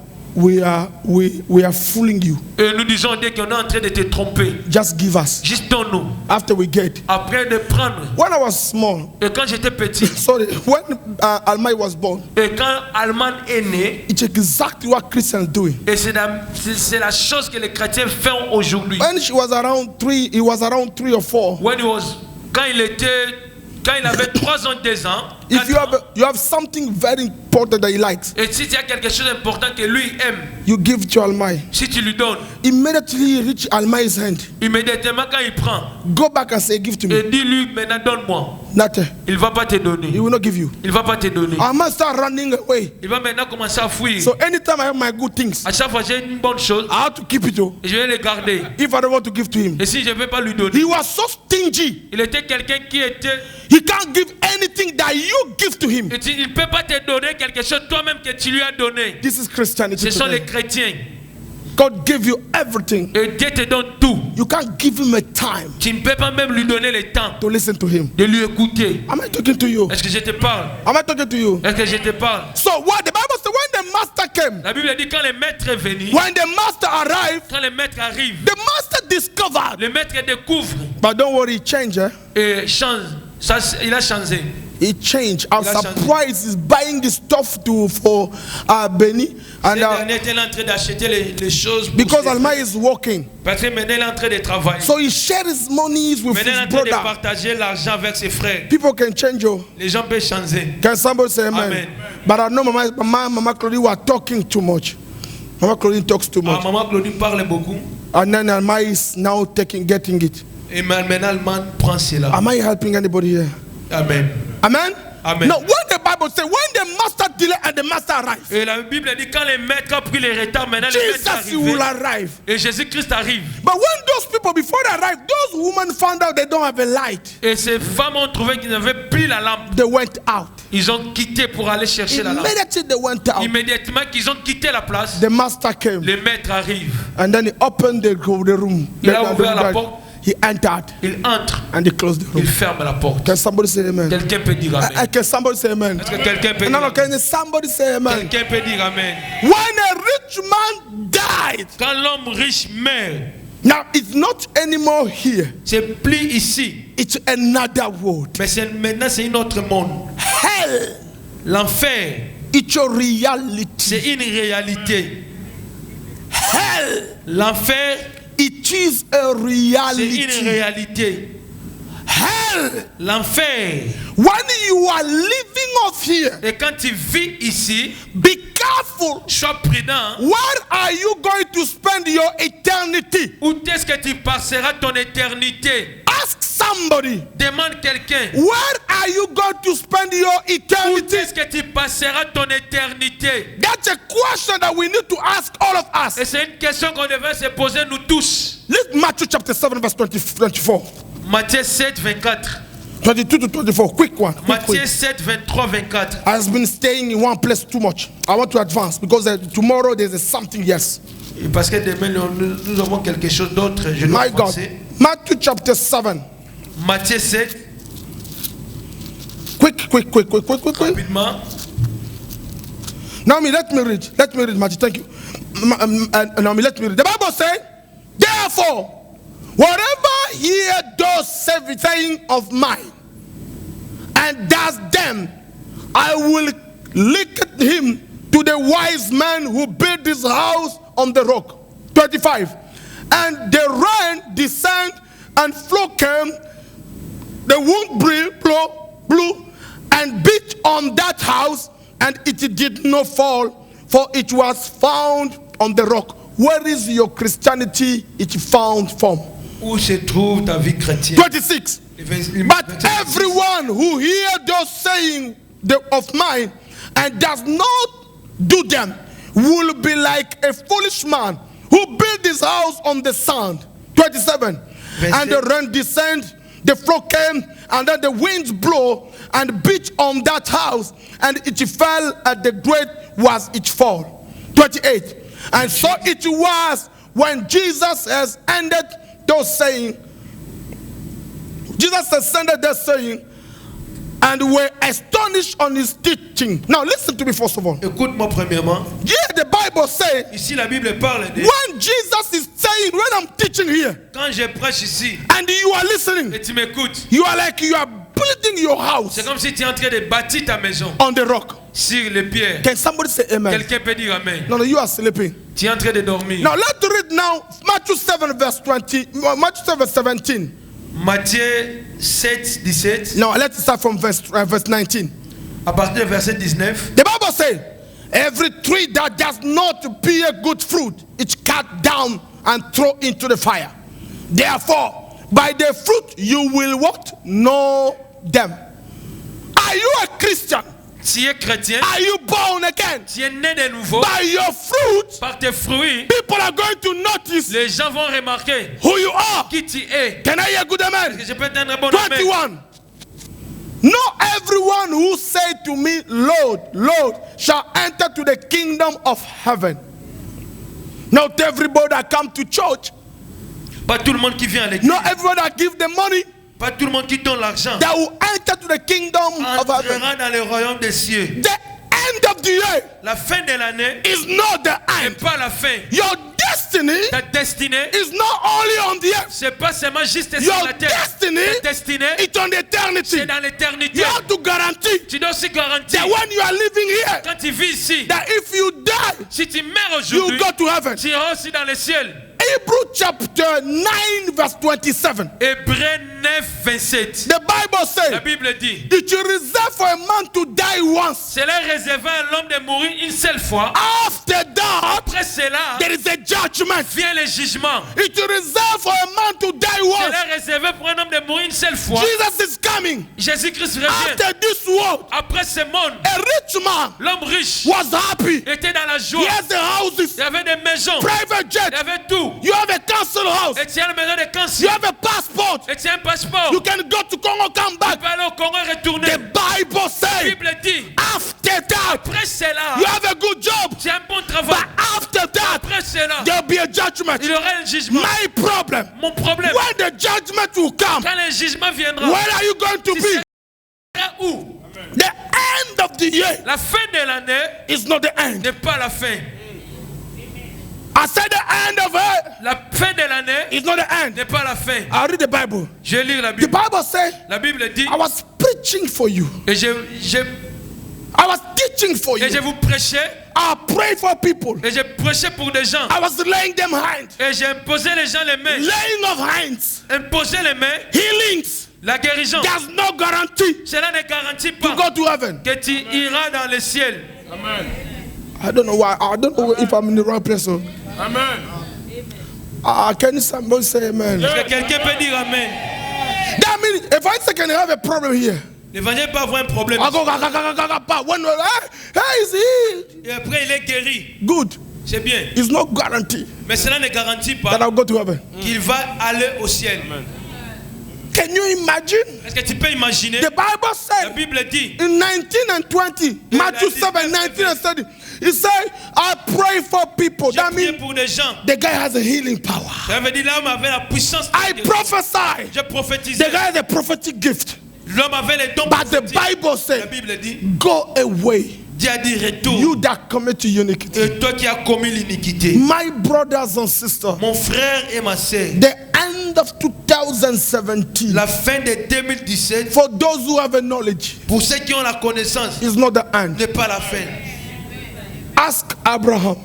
fooling you. Et nous disons à Dieu qu'on est en train de te tromper. Just give us. Juste donne-nous. After we get. Après de prendre. When I was small, Et quand j'étais petit, sorry, when Almai was born, et quand Allemand est né, it's exactly what Christians doing. et c'est la chose que les chrétiens font aujourd'hui. When he was around 3 or 4. Quand il avait 3 ans, 2 ans, If you have something very important that he likes, et si tu as quelque chose d'important que lui aime, you give it to Almai. si tu lui donnes, Immediately reach Almai's hand. immédiatement quand il prend, Go back and say, give to et me. dis-lui maintenant donne-moi, Nothing. il ne va pas te donner. He will not give you. Il ne va pas te donner. Almai start running away. Il va maintenant commencer à fuir. So anytime I have my good things, À chaque fois j'ai une bonne chose, I have to keep it. Oh. je vais les garder. If I don't want to give to him. Et si je ne vais pas lui donner, He was so stingy. il était quelqu'un qui était... He can't give anything that you give to him. Il ne peut pas te donner quelque chose toi-même que tu lui as donné. This is Christianity Ce sont les today. chrétiens. God gave you everything. Et Dieu te donne tout. You can't give him a time Tu ne peux pas même lui donner le temps to listen to him. de lui écouter. Am I talking to you? Est-ce que je te parle? Am I talking to you? Est-ce que je te parle? So what the Bible says, when the master came, La Bible dit quand le maître est venu, when the master arrived, quand le maître arrive, the master discovered. le maître découvre But don't worry, he changed. et change. Ça, il a changé. He changed. I was Il a changé. surprised he's buying this stuff for Benny. And Le dernier était en train d'acheter les choses pour because ses- Almai is working, parce que maintenant il est en train de travailler. so he shared his monies with Maintenant il est en his train de brother. partager l'argent avec ses frères. People can change you. Les gens peuvent changer. Can somebody say amen? Amen. But I know Mama Claudine were talking too much. Mama Claudine talks too Ah, much. maman Claudie parle beaucoup. And then Almai is now getting it. Et maintenant le man prend cela. Am I helping anybody here? Amen. Amen? Amen. No, when the Bible says, when the master delay and the master arrives, Et la Bible dit quand les maîtres ont pris les retards, maintenant les maîtres Jesus will arrivent. arrive. Et Jésus-Christ arrive. But when those people, before they arrived, those women found out they don't have a light. Et ces femmes ont trouvé qu'ils n'avaient plus la lampe. They went out. Ils ont quitté pour aller chercher la lampe. Immediately they went out. Immédiatement qu'ils ont quitté la place, The master came. les maîtres arrivent. And then he opened the room. Il a ouvert la porte. He entered Ils entrent. and he closed the Ils room. ferment la porte. Can somebody say amen? Quelqu'un peut dire amen. Can somebody say amen? Est-ce que quelqu'un peut No, dire no, amen? can somebody say amen? Quelqu'un peut dire amen. When a rich man died, Quand l'homme riche meurt, now it's not anymore here. c'est plus ici. It's another world. Mais maintenant c'est un autre monde. Hell, L'enfer, it's a reality. c'est une réalité. Hell L'enfer, it is a C'est une reality. réalité. Hell, L'enfer. when you are living off here, Et quand tu vis ici, be careful. sois prudent. Where are you going to spend your eternity? Où est-ce que tu passeras ton éternité? Ask somebody. Demande quelqu'un. Where are you going to spend your Où eternity? est-ce que tu passeras ton éternité? That's a question that we need to ask all of Et us. c'est une question qu'on devrait se poser nous tous. Let's Matthew chapter 7, verse 24. Matthieu 7, 24. 22 to 24. Quick one. Quick. Matthieu 7, 23, 24. I've been staying in one place too much. I want to advance because tomorrow there's something, yes. Et parce que demain, nous avons quelque chose d'autre. Je dois My God. penser. Matthew chapter 7. Matthieu 7, Quick. rapidement. Now let me read, Matthew. Thank you. Now let me read. The Bible says, therefore, whatever hear those saying of mine, and does them, I will liken him to the wise man who built his house on the rock. 25. And the rain descended and flow came, the wind blew and beat on that house, and it did not fall, for it was found on the rock. Where is your Christianity? It found from? Où se trouve ta vie chrétienne? 26. But everyone who hears those sayings of mine and does not do them will be like a foolish man who built his house on the sand. 27. And the rain descended, the flow came, and then the winds blow and beat on that house, and it fell, and the great was its fall. 28. And so it was when Jesus has ended those saying, Jesus ascended there saying, and were astonished on his teaching. Now listen to me first of all. Écoute-moi premièrement. Yeah, the Bible says, Ici, la Bible parle de when Jesus is saying, when I'm teaching here, quand je prêche ici and you are listening, et tu m'écoutes, you are like you are building your house c'est comme si tu es en train de bâtir ta maison on the rock. sur les pierres. Can somebody say amen? Quelqu'un peut dire amen. No, you are sleeping. Tu es en train de dormir. Now let's read now Matthew 7 verse 20, Matthew 7 verse 17. Matthieu 7, 17. Now let's start from verse 19. À partir du verset 19. The Bible says, every tree that does not bear good fruit, it's cut down and thrown into the fire. Therefore, by their fruit you will what? Know them. Are you a Christian? Tu es chrétien. Are you born again? Tu es né de nouveau. By your fruit, Par tes fruits, people are going to notice les gens vont remarquer who you are. qui tu es. Can I hear a good amen? Je peux être un bon amen. 21. Not everyone who say to me, Lord, Lord, shall enter to the kingdom of heaven. Not everybody that come to church. Pas tout le monde qui vient à l'église. Not everybody that give the money Pas tout le monde qui donne l'argent. that will enter to the kingdom of heaven. Entrera dans le royaume des cieux. The end of the year La fin de l'année is not the n'est end. pas la fin. Your destiny Ta destinée, is not only on the earth. c'est pas seulement juste Your sur la terre. destiny Ta destinée, is on eternity. c'est dans l'éternité. You have to guarantee Tu dois aussi garantir, that when you are living here, quand tu vis ici, that if you die, si tu meurs you aujourd'hui, go to heaven. tu iras aussi dans le ciel. Hebrew chapter 9 verse 27. Hébreux 9, 27. The Bible La says, Bible dit, it is reserved for a man to die once. cela est réservé à l'homme de mourir une seule fois. After that, Après cela, there is a judgment. vient le jugement. It is reserved for a man to die once. Cela est réservé pour un homme de mourir une seule fois. Jesus is coming. Jésus-Christ revient. After this world, Après ce monde, a rich man l'homme riche was happy. était dans la joie. He has the houses, Il y avait des maisons. private Il jet. y avait tout. You have a council house. Et tu as une maison de You cancer. have a passport. Et tu as un passeport. You Tu can go to Congo, come back. peux aller au Congo et retourner. The Bible La says, Bible dit, after that, après cela, you have a good job. tu as un bon travail. But after that, Après cela, there'll be a judgment. il y aura un jugement. My problem, Mon problème, when the judgment will come, quand le jugement viendra, where are you going to tu be? seras où? The end of the year La fin de l'année is not the end. n'est pas la fin. I said the end of it La fin de l'année is not the end. n'est pas la fin. I read the Bible. Je lis la The Bible. Bible says, La Bible dit, I was preaching for you. et I was teaching for je you. vous prêchais I prayed for people. Et j'ai prêché pour des gens. I was laying them hands. Et j'ai imposé les gens les mains. Laying of hands. Imposer les mains. Healings. La guérison. There's no guarantee Cela ne garantit to pas go to heaven. que tu iras dans le ciel. Amen. I don't know why. I don't know if I'm in the right place. So. Amen. Can somebody say amen? Est-ce que quelqu'un peut dire amen? That means if I say can I have a problem here? L'évangile peut avoir un problème. I go when hey, is healed. Et après il est guéri. Good. C'est bien. It's no guarantee Mais cela ne garantit that pas I'll go to heaven. qu'il va aller au ciel. Can you imagine? Est-ce que tu peux imaginer? The Bible La said Bible dit in 19 and 20, Matthew 7, 19 and 30, it said, I pray for people. j'ai That prié means pour des gens. the guy has a healing power. Ça veut dire l'homme avait la puissance. de I guérison. prophesy. J'ai prophétisé. The guy has a prophetic gift. L'homme avait les dons But the prophétiques. Bible La said, Bible dit go away, Dieu a dit retour. you that commit to iniquity. Et toi qui as commis l'iniquité. My brothers and sisters, Mon frère et ma sœur. the end of 2017, La fin de 2017. for those who have a knowledge, Pour ceux qui ont la connaissance. is not the end. N'est pas la fin. Ask Abraham.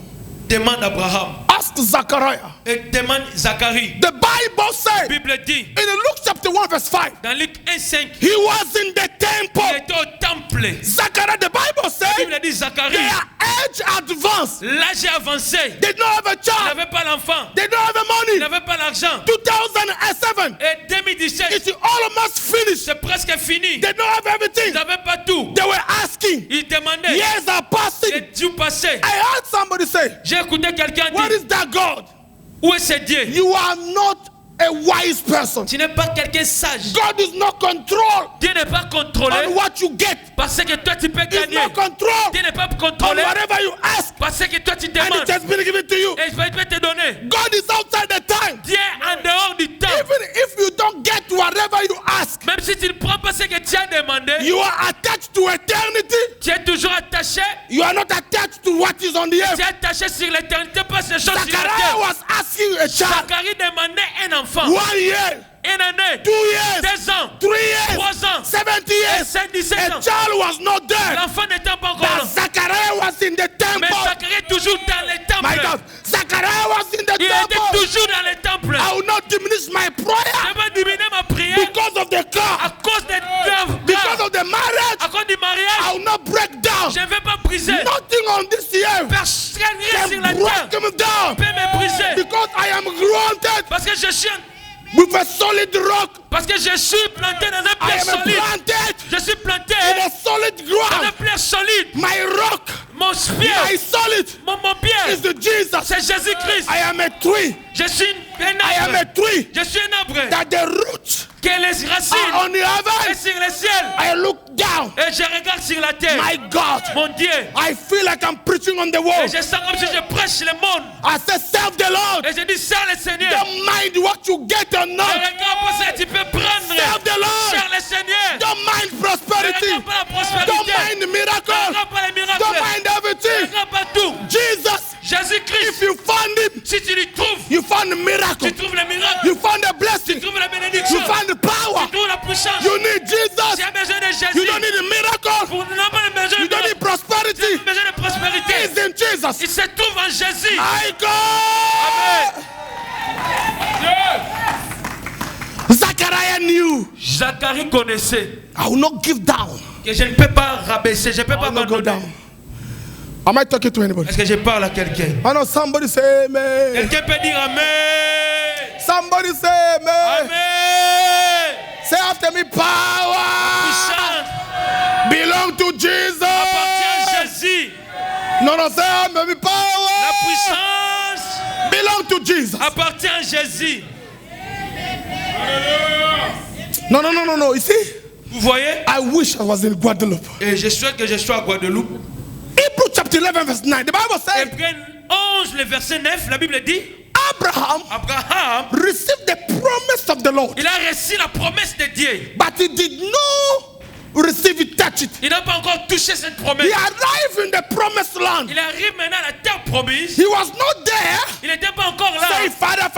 Demande Abraham. Ask Zachariah. Et demande Zacharie. The Bible La said Bible dit. in Luke chapter 1 verse 5, Dans Luc 1:5. he was in the Il temple. était au temple. Zachariah, the Bible La said Bible dit Zacharie. their age advanced. L'âge est avancé. They don't have a Il child. n'avait pas l'enfant. They don't have a Il money. n'avait pas l'argent. 2007, Et 2017. it's almost finished. C'est presque fini. They don't have everything. Ils n'avaient pas tout. They were asking. Ils demandaient. Years are passing. Les jours passés. I heard somebody say, J'ai écouté quelqu'un where dire. is that God? Où est ce Dieu? You are not a wise person. Tu n'es pas quelqu'un sage. God is not control Dieu n'est pas contrôlé. on what you get. Parce que toi tu peux He's gagner. not control Dieu n'est pas on contrôlé. whatever you ask. Parce que toi tu And it demandes. has been given to you. Et je vais te donner. God is outside the time. Dieu est en dehors du temps. Even if you don't get whatever you ask, Même si tu ne prends pas ce que tu as demandé. you are attached to eternity. Tu es toujours attaché. You are not attached to what is on the Tu earth. es attaché sur l'éternité, pas ces choses sur la Zachariah terre. was asking a child Zacharie demandait un enfant. 1 year, Une année. 2 years, 2 ans. 3 years, 3 ans. 70 Et years. 17 A ans. child was not there. L'enfant n'était pas encore But là. Zachariah was in the Mais temple. Zacharie est toujours dans les temples. My God, Zachariah was in the Il était temple. toujours dans les temples. I will not diminish my Je prayer vais diminuer ma prière because of the à car, cause des rêves. because of the marriage. À cause du I mariage. will not break down. Je ne vais pas briser. Nothing on this earth Personne rien sur la can terre break me down peut me briser. because I am grounded Parce que je suis, with a solid rock. parce que je suis planté dans un I pierre am solide. planted Je suis planté in a solid dans un ground. pierre solide. My rock, Mon my pierre, solid mon is pierre, the Jesus. c'est Jésus-Christ. I am a tree. Je suis un I am a arbre. tree Je suis un arbre. that the roots Que les are racines on the est heaven. sur le ciel. I look down. Et je regarde sur la terre. My God, Mon Dieu. I feel like I'm preaching on the Et wall. je sens comme si je prêche le monde. I say, serve the Lord. Et je dis, sers le Seigneur. Don't mind what you get or Ne not. regarde pas ce que tu peux prendre. Serve the Lord. Sers le Seigneur. Don't mind Ne prosperity. regarde pas la Don't prospérité. mind the Ne miracle. regarde pas les miracles. Don't mind Ne everything. regarde pas tout. Jesus, if Jésus-Christ, you found him, si tu lui trouves, you found the miracle. tu trouves le miracle. You found the Tu blessing. trouves la You bénédiction. found the power. Tu trouves la puissance. You need Jesus. Tu as besoin de You Jésus. don't need a miracle. Pour ne pas besoin You don't need de prosperity. tu as besoin de prospérité. It's in Jesus. Il se trouve en Jésus. My God. Amen. Zachariah knew, Zacharie connaissait I will not give down. que je ne peux pas rabaisser, je ne peux pas I will not go abandonner. down. Am I talking to anybody? Est-ce que je parle à quelqu'un? I know somebody say amen. Quelqu'un peut dire Amen. Somebody say amen. Amen. Say after me, power Puissance belong to Jesus. appartient à Jésus. No, say after me, La power puissance belong to Jesus. appartient à Jésus. No. You see, Vous voyez? I wish I was in Guadeloupe. Et je souhaite que je sois à Guadeloupe. Hebrew chapter 11 verse 9. The Bible says Hébreux 11, le verset 9, la Bible dit Abraham Abraham, received the promise of the Lord, il a reçu la promesse de Dieu. but he did not receive it, touch it. Il n'a pas encore touché cette promesse. He arrived in the promised land. Il arrive maintenant à la terre promise. He was not there. Il n'était pas encore là. Say, Father,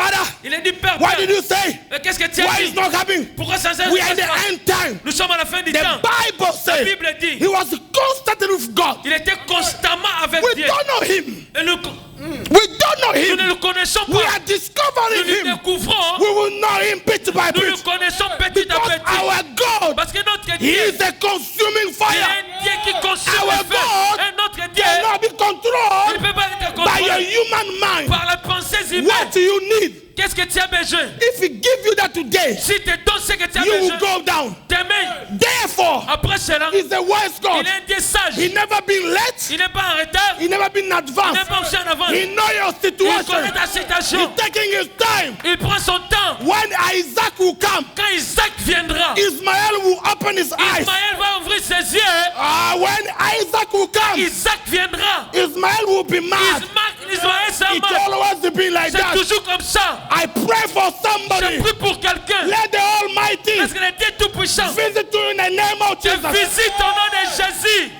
Il a dit Père, why Père, did you say? qu'est-ce que tu as Why dit? is not happening? Pourquoi ça s'est We are in the passé? end time. Nous sommes à la fin du The temps. Bible La says Bible dit he was constantly with God. il était constamment avec With Dieu. don't know him. Et nous We don't know ne him. le connaissons We pas. are discovering Nous le him. découvrons. We will know him bit by Nous le bit. connaissons petit à Because petit. our God, Parce que notre he Dieu, is a consuming il est fire. un Dieu qui consume Our le feu. God Et notre Dieu, cannot be il controlled ne peut pas être by your contrôlé human mind. par la pensée humaine. What do you need? Qu'est-ce que tu as besoin? If he give you that today, Si tu donnes ce que tu as you will besoin, go down. demain, Therefore, après cela, he's a wise God. il est un Dieu sage. He never been late. Il n'est pas en retard. He never been in Il n'est advance. pas aussi en avance. He know your Il situation. connaît ta situation. He's taking his time. Il prend son temps. When Isaac will come, Quand Isaac viendra, Ismael will open his eyes. Ismaël va ouvrir ses yeux. When Isaac will come, Isaac viendra. Ismael will be mad. Ismaël sera It mort. always been like C'est that. toujours comme ça. I pray for Je somebody. prie pour quelqu'un. Let the Almighty Parce que le Dieu Tout-Puissant visit you in the name of te Jesus. visite au nom de Jésus.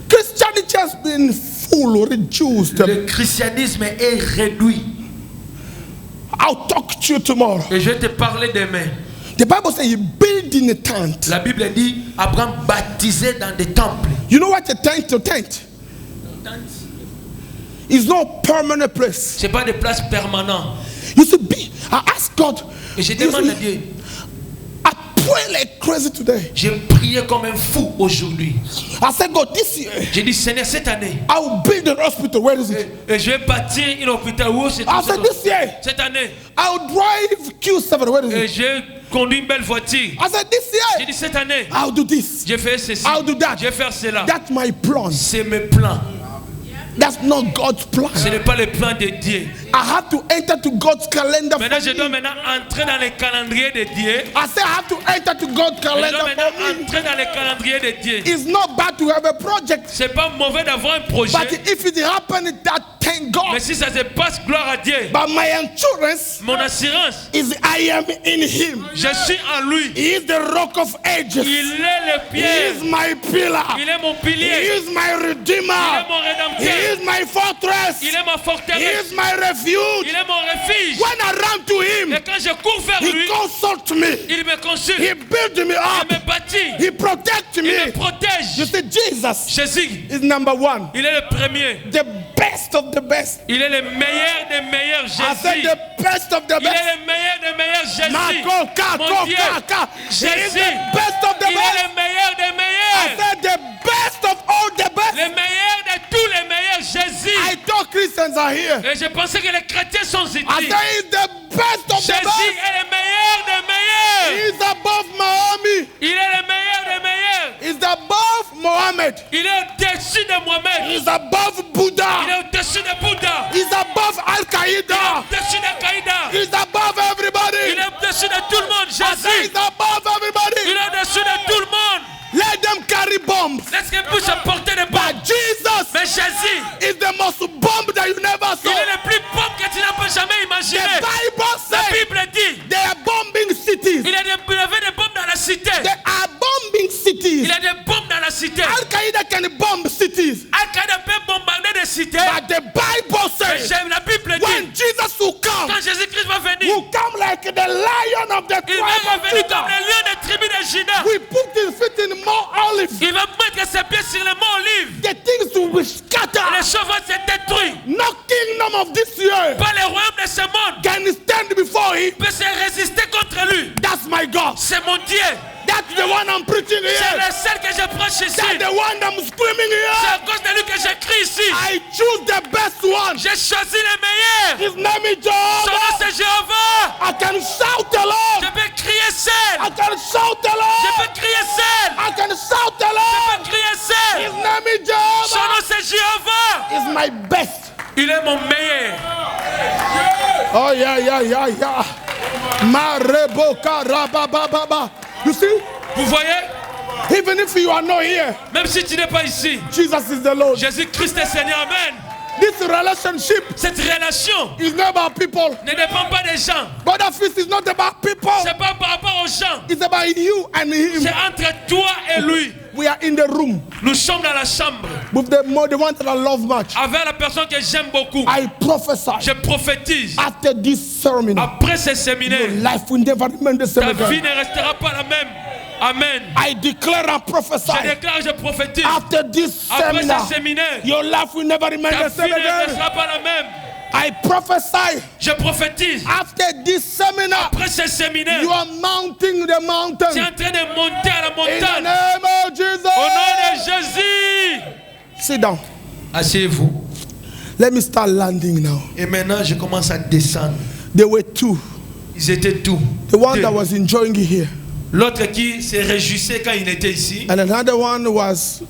Christianity has been full, reduced. Le christianisme est réduit. I'll talk to you tomorrow. Et je vais te parler demain. The Bible says he built in a tent. La Bible dit Abraham baptisé dans des temples. You know what a tent to tent? It's not permanent place. C'est pas des places permanentes. You see, I ask God. Et je you demande see, à Dieu. I pray like crazy today. J'ai prié comme un fou aujourd'hui. I said, God, this year J'ai dit Seigneur, cette année, I will build an hospital. Where is it? et je vais bâtir un hôpital. Où c'est I said, this year cette année, I will drive Q7. Where is et it? je conduis une belle voiture. I said, this J'ai year dit cette année, I'll do this. je fais ceci. I'll do that. Je vais faire cela. That's my plan. C'est mes plans. That's not God's plan. Ce n'est pas le plan de Dieu. I have to enter to God's calendar. Maintenant, For je dois me. maintenant entrer dans le calendrier de Dieu. I say I have to enter to God's Je dois calendar maintenant for me. entrer dans le calendrier de Dieu. It's not bad to have a project, C'est pas mauvais d'avoir un projet. but if it happens, that thank God. Mais si ça se passe, gloire à Dieu. But my insurance Mon assurance, is I am in Him. je suis en lui. He is the rock of ages. Il est le He pierre. is my pillar. Il est mon He pilier. is my Il est redeemer. mon He rédempteur. is my fortress. Il est ma He forteresse. is my refuge. Il est mon refuge. When I run to Et Him, quand je cours vers He lui, consults me. il me consulte. He builds me Il up. me bâtit. He protects Il me me. You protège. see, Jesus Jésus, is number one. il est le premier. The best of the best. Il est le meilleur des meilleurs. I said Jésus. the best of the Il est best. le meilleur des meilleurs. Jésus. Marco, ka, Mon ko, Dieu. ka, ka. He is Jésus. the best of the Il est best. le meilleur des I meilleurs. said the best of all the best. Le meilleur de tous les meilleurs. Jésus. I thought Christians are here. Et je pensais que les chrétiens sont ici. I said he's the best of the Jésus best. est le meilleur des meilleurs. He's above Muhammad. Il est le meilleur des meilleurs. He's above Muhammad. Il est au-dessus de Mohamed. He's above Il Buddha. est au-dessus de Bouddha. He's above Il est Al-Qaeda. au-dessus de Qaïda. He's above Il everybody. est au-dessus de tout le monde. I said Jésus. he's above Il everybody. est au-dessus de tout le monde. Let them carry bombs. Laisse qu'ils puissent porter des But bombes. Jesus Mais Jésus, is the most bomb that you never il saw. est le plus bombe que tu n'as pas jamais The imaginé. Bible La says Bible dit, they are bombing cities. il avait des bombes dans la cité. They are bombing cities. Il a des bombes dans la cité. Al-Qaeda can bomb cities. Al-Qaïda peut bombarder des cités. But the Bible Mais says la Bible when dit, Jesus will come, quand Jésus-Christ va venir, will come like the lion of the il tribe va of revenir comme Judah. le lion des tribus de Juda. We put his feet in more olive. Il va mettre ses pieds sur le mont Olive. The things will Les scatter. choses vont se détruire. No kingdom of this year Pas le royaume de ce monde can stand before him. peut se résister contre lui. That's my God. C'est mon Dieu. That's the one I'm preaching C'est here. le seul que je prêche ici. That's the one I'm screaming C'est here. à cause de lui que j'écris ici. I choose the best one. J'ai choisi le meilleur. His name is Son nom Jehovah. c'est Jéhovah. I can shout the Lord. Je peux crier seul. I can shout the Je Lord. peux crier seul. I can shout the Je Lord. peux crier seul. His name is Son Jehovah. nom c'est Jéhovah. Is my best. Il est mon meilleur. Oh yeah. Mareboka rabababa. You see? Vous voyez? Even if you are not here, Même si tu n'es pas ici, Jesus is the Lord. Jésus-Christ est Seigneur. Amen. This relationship Cette relation is not about people. ne dépend pas des gens. Brother Fist is not about people. C'est pas par rapport aux gens. It's about you and C'est him. entre toi et lui. We are in the room Nous sommes dans la chambre with the one that I love much. avec la personne que j'aime beaucoup. I prophesy Je prophétise. after this ceremony, Après ce your séminaire, life will never remain the same ta vie again. ne restera pas la même. Amen. I declare and Je prophesy. déclare, je prophétise. After this Après seminar, ce séminaire, your life will never remain ta the same vie ne again. sera pas la même. I prophesy. Je prophétise. After this seminar, Après ce séminaire, you are mounting the tu es mountain. en train de monter à la In the montagne. name of Jesus. Au nom de Jésus. Sit down. Asseyez-vous. Let me start landing now. Et maintenant, je commence à descendre. There were two. Ils étaient tous. The one Deux. that was enjoying it here, L'autre qui se réjouissait quand il était ici. and another one was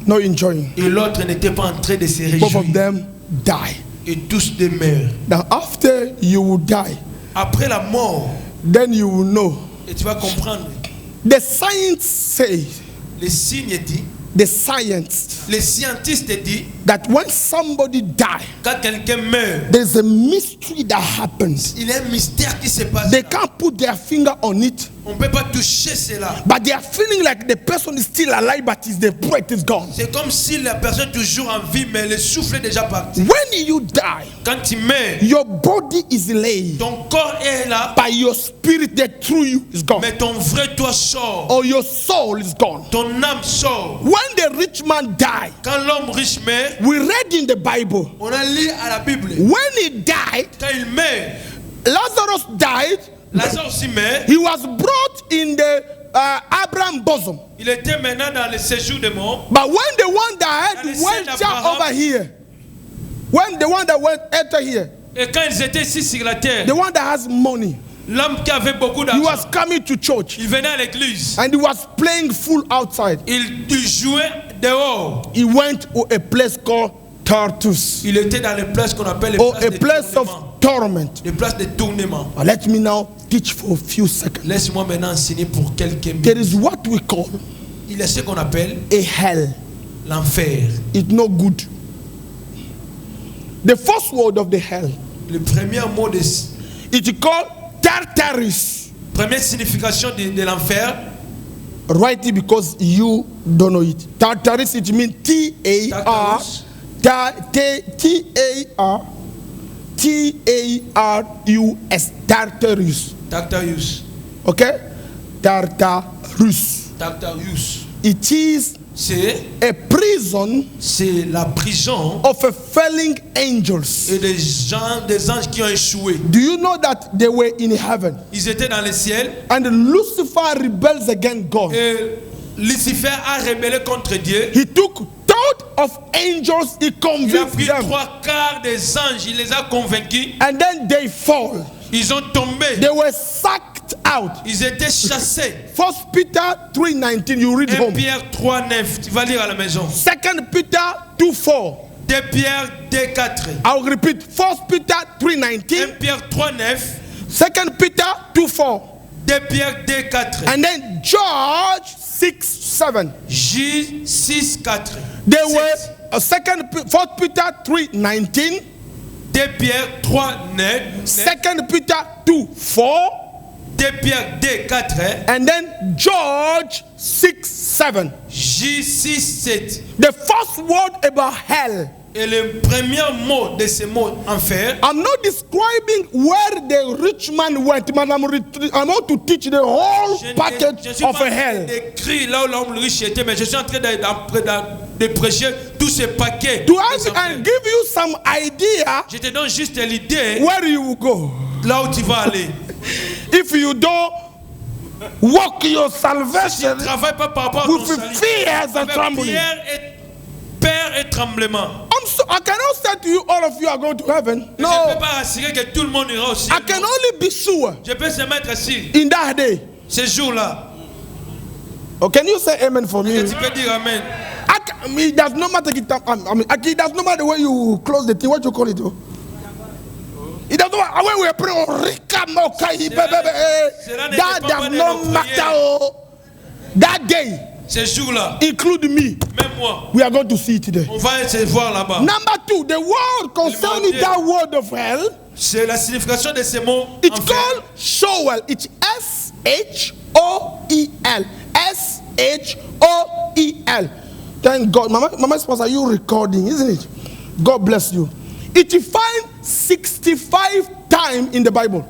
not enjoying. Et l'autre n'était pas en train de se Both of réjouir. them die. Et tous demeurent. Now, after you will die, Après la mort, then you will know. et tu vas comprendre, The science says, les signes disent, the science, les scientistes disent, that when somebody dies, quand quelqu'un meurt, there's a mystery that happens. il y a un mystère qui se passe. They can't put their finger on it, On ne peut pas toucher cela. but they are feeling like the person is still alive, but the breath is gone. C'est comme si la personne est toujours en vie, mais le souffle est déjà parti. When you die, Quand tu meurs, your body is laid, ton corps est là, but your spirit that through you is gone, mais ton vrai toi sort. or your soul is gone. Ton âme sort. When the rich man died, Quand l'homme riche meurt, we read in the Bible, on a lu à la Bible. when he died, Quand il meurt, Lazarus died. Lazare aussi meurt. He was brought in the Abraham's bosom. Il était maintenant dans le séjour des morts. But when the one that Dans le had sein went d'Abraham. over here, when the one that went enter here, Et quand ils étaient ici sur la terre, the one that has money, l'homme qui avait beaucoup he was d'argent, coming to church il venait à l'église. and he was playing full outside. Il jouait dehors. He went to a place called Tartus, Il était dans les places qu'on appelle les or places a de place tournement. of torment. Les places de tournement. Let me now teach for a few seconds. Laisse-moi maintenant enseigner pour quelques minutes. There is what we call Il y a ce qu'on appelle a hell. l'enfer. It's no good. The first word of the hell, Le premier mot de it's called Tartarus. première signification de l'enfer. Write it because you don't know it. Tartarus, it means T-A-R. T-A-R-T-A-R-U-S. Tartarus. Tartarus. Okay? Tartarus. Tartarus. It is a prison C'est la prison of a falling angels. et des anges qui ont échoué. Do you know that they were in heaven? Ils étaient dans le ciel And Lucifer rebels against God. et Lucifer a rébellé contre Dieu. He took third of angels, he Il a convinced pris them. 3/4 des anges, il les a convaincus. And then they fall. Ils ont tombé. They were sacked out. Ils étaient chassés. 1 Peter 3:19, you read 1 home. Pierre 3:9, tu vas lire à la maison. 2 Peter 2:4. 2 Pierre 2:4. I'll repeat. 1 Peter 1 3:19. Pierre 3:9. 2 Peter 2:4. 2 Pierre 2:4. And then George 6:7. J 6:4. They were 1 Peter 3:19. 2 Pierre 3:9. 2 Peter 2:4. 2 Pierre 2:4. And then George 6:7. J 6:7. The first word about hell. Et le premier mot de ce mot enfer, I'm not describing where the rich man went, but I'm about to teach the whole je package suis of pas a hell. décrit là où l'homme riche était, mais je suis en train de prêcher tout ce paquet. To des ask enfers. and give you some idea Je te donne juste l'idée where you will go. là où tu vas aller. If you don't walk your salvation Travaille pas par rapport à ton with salut. fears and Avec trembling. prière et peur et tremblement. I cannot say to you, all of you are going to heaven. Je ne peux No, pas assurer que tout le monde ira au ciel. I can only be sure Je peux se mettre assis in that day. ce jour-là. Oh, can you say amen for me? Et tu peux dire amen. I mean, it does not matter. It does not matter the way you close the thing. What you call it? Oh? It does not matter when we pray. Oh, Rika Moka, that does not matter. Oh. That day, Ce jour-là, include me. même moi, We are going to see it today. on va se voir là-bas. Number two, the word concerning Dieu. that word of hell, C'est la signification de ces mots. it's enfer. called Sheol. It's S-H-O-E-L. S-H-O-E-L. Thank God. Mama sponsor, you recording, isn't it? God bless you. It you find 65 times in the Bible.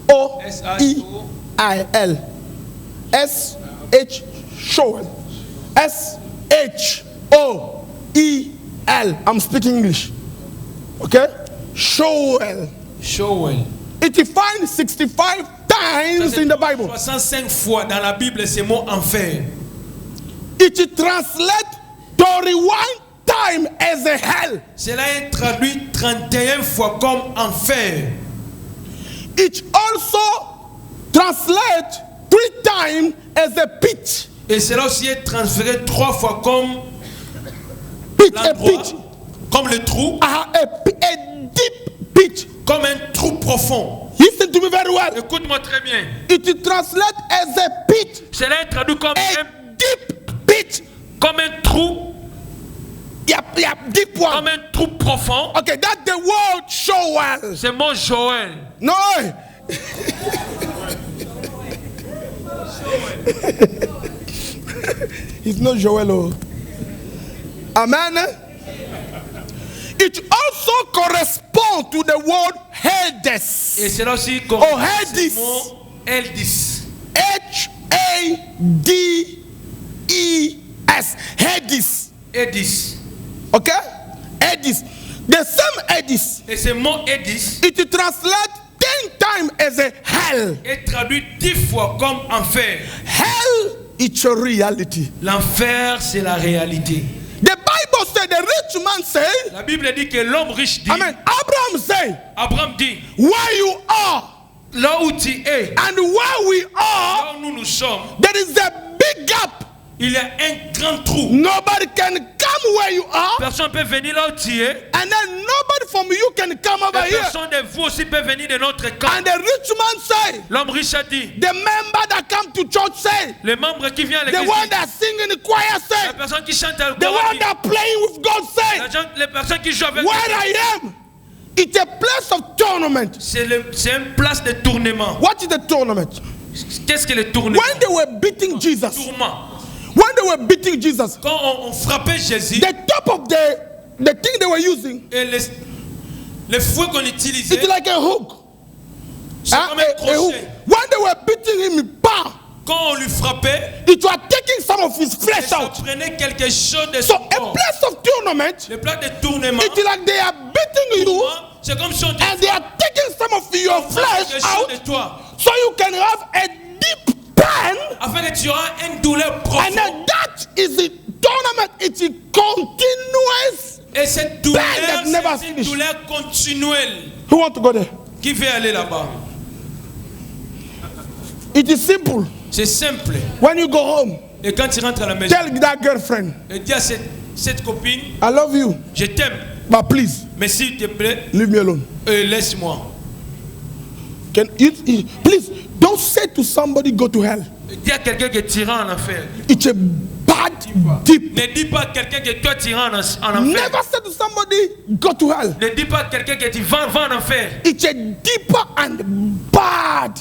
S-H-O-E-L. S-H-I-L. S-H, Shoel. S-H-O-E-L. I'm speaking English. Okay? Shoel. Shoel. It is found 65 times in the Bible. 65 fois dans la Bible, c'est mot enfer. It is translated 31 times as a hell. Cela est traduit 31 fois comme enfer. It also translates 3 times as a pit. Et cela aussi est transféré 3 fois comme Pit, a l'endroit, pit. comme le trou, A deep pit. comme un trou profond. Listen to me very well. Écoute-moi très bien. It is translated as a pit. Cela est traduit comme A un trou, deep one. comme un trou profond. Okay, that's the word Shoel. C'est mon Joël. No. It's not Joel. Oh. Amen. It also corresponds to the word Hades. Et cela aussi Oh, correspond Hades. au mot Eldis. H-A-D-E-S. Hades. Edis. Okay? Hades. The same Hades. Et ce mot Edis It translates 10 times as a hell. est traduit 10 fois comme enfer. Hell is a reality. L'enfer, c'est la réalité. The Bible said, the rich man said, La Bible dit que l'homme riche dit, Amen. Abraham said, Abraham dit, where you are là où tu es, and where we are, là où nous sommes, there is a big gap. il y a un grand trou. Nobody can come where you are, Personne ne peut venir là où tu es. and then nobody from you can come over Et here. personne de vous aussi peut venir de notre camp. And the rich man said, L'homme riche a dit, the member that come to church say, les membres qui viennent à the l'église, one that sing in the choir les say, personnes qui chantent à the one that playing with God say, les personnes qui jouent avec where I am, it's a place of tournament. c'est une place de tournement. What is the tournament? Qu'est-ce que le tournement? When they were beating Jesus, Tourment. when they were beating Jesus, Quand on frappait Jésus, the top of the thing they were using, et les fouets qu'on utilisait, it's like a hook. c'est comme un A hook. crochet. When they were beating him, bam, Quand on lui frappait, it was taking some of his flesh ça out. prenait quelque chose de So son a corps. place of tournament, Le plat de tournement, it's like they are beating you c'est comme si on te and they are taking some of your frappe flesh quelque chose out de toi, so you can have a deep pain, afin que tu auras une douleur and profonde. then that is the tournament. It's a continuous. Et cette that douleur, never c'est une finish. douleur continuelle. Who want to go there? Qui veut aller là-bas? It is simple. C'est simple. When you go home, Et quand tu rentres à la maison, tell that girlfriend, et dis à cette copine, I love you, je t'aime, but please mais s'il te plaît, leave me alone. laisse-moi. Please don't say to somebody go to hell. Et dis à quelqu'un que tu iras en enfer. It's a bad deep. Ne dis pas à quelqu'un que toi tu iras en enfer. Never say to somebody go to hell. Ne dis pas à quelqu'un que tu vas en enfer. It's a deeper and bad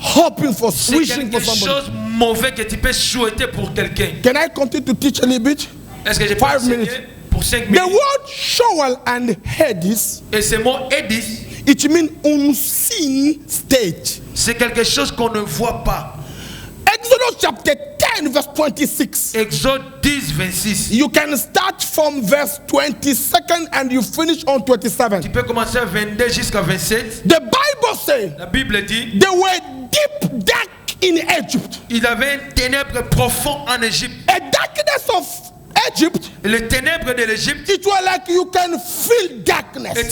hoping for C'est wishing quelque for somebody. chose mauvais que tu peux souhaiter pour quelqu'un. Can I continue to teach a little bit? Est-ce que j'ai 5 pas enseigné minutes. pour 5 The minutes? word Shoel and Hades, Et ce mot Edis, it means unseen state. c'est quelque chose qu'on ne voit pas. Exodus chapter 10 verse 26. Exode 10, 26. You can start from verse 22nd and you finish on Tu 27. peux commencer à 22 jusqu'à 27. The Bible says La Bible dit, they were deep dark in Egypt. il avait un ténèbre profond en Égypte. A darkness of Egypt, Et le ténèbre de l'Égypte, it was like you can feel darkness. et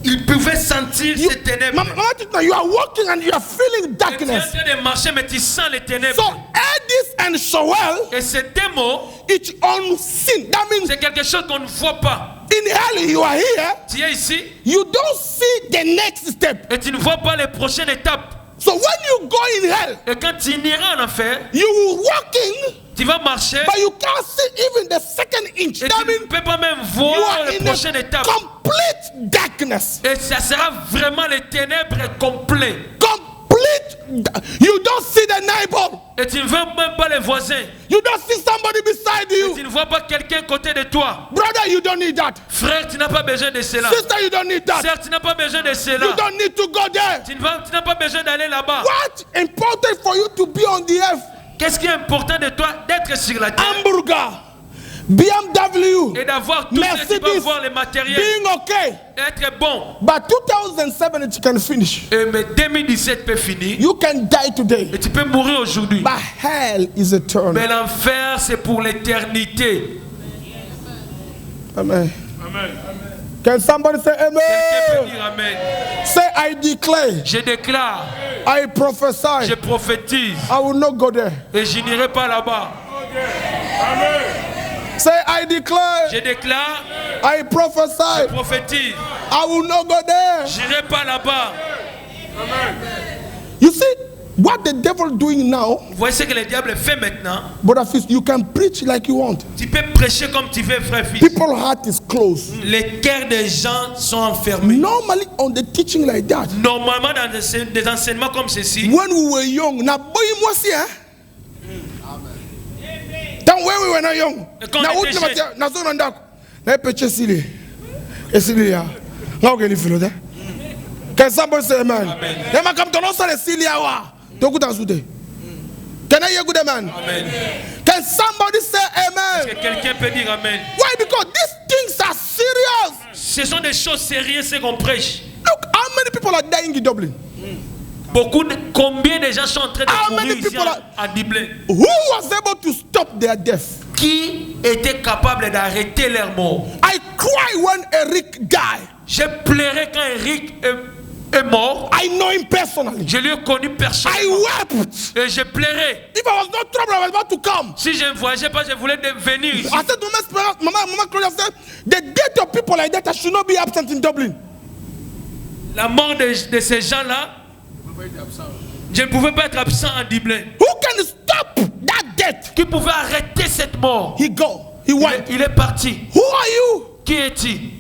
il pouvait sentir You, ces ténèbres. Mama, you are walking and you are feeling Et tu es en darkness. train de marcher, mais tu sens les ténèbres. So Hades and Shoel, Et ces deux mots, it's unseen. That means c'est quelque chose qu'on ne voit pas. in hell you are here, Tu es ici you don't see the next step. et tu ne vois pas les prochaines étapes. So when you go in hell, Et quand tu iras en enfer, you will walking, tu vas marcher but you can't see even the second inch. et That tu ne means peux pas même you voir are les in prochaines a étapes. complete darkness. Et ça sera vraiment les ténèbres complets. Complete You don't see the neighbor. Et tu ne vois même pas les voisins. You don't see somebody beside Et you. tu ne vois pas quelqu'un à côté de toi. Brother, you don't need that. Frère, tu n'as pas besoin de cela. Sister, you don't need that. Sœur, tu n'as pas besoin de cela. You don't need to go there. Tu n'as pas besoin d'aller là-bas. What important for you to be on the earth? Qu'est-ce qui est important de toi d'être sur la terre Hamburger, BMW, et d'avoir tout ce que tu peux Mercedes, voir, les matériels, being okay. être bon. But 2007 it can finish. Mais 2017 peut finir. You can die today. Et tu peux mourir aujourd'hui. But hell is eternal. Mais l'enfer, c'est pour l'éternité. Amen. Can somebody say Quelqu'un peut amen? dire amen. Say I declare, Je déclare, I prophesy, je prophétise I will not go there. et je n'irai pas là-bas. Say I declare, Je déclare, I je prophesy, prophétise, I will not go there. je n'irai pas là-bas. You see what the devil doing now? Vous voyez ce que le diable fait maintenant? Brother Fils, you can preach like you want. Tu peux prêcher comme tu veux, frère, fils. People's heart is closed. Les cœurs des gens sont enfermés. Normally on the teaching like that, Normalement, dans des enseignements comme ceci, when we were young, na boy moi si hein. Then when we were not young, Quand na on what était na jeune. na so na na peche sili. Esili ya. Now get feel that. Can somebody say amen? Amen. Then ma come to no say sili ya wa. To good as today. Can I hear good amen? amen. Can somebody say Que amen? quelqu'un peut dire amen. Why? Because these things are serious. Ce sont des choses sérieuses ce qu'on prêche. Look, how many people are dying in Dublin? Combien de gens sont en train de How mourir many ici people à Dublin? Who was able to stop their death? Qui était capable d'arrêter leur mort? I cry when Eric died. J'ai pleuré quand Eric est mort. I know him personally. Je l'ai connu I personnellement. wept. Et j'ai pleuré. If I was not troubled, I was about to come. Si je ne voyageais pas, je voulais venir ici. I said to Mama Claudia said, the death of people like that, I should not be absent in Dublin. La mort de ces gens-là, je ne pouvais pas être absent en Dublin. Who can stop that death? Qui pouvait arrêter cette mort? He go. He went. Il est parti. Who are you? Qui est-il?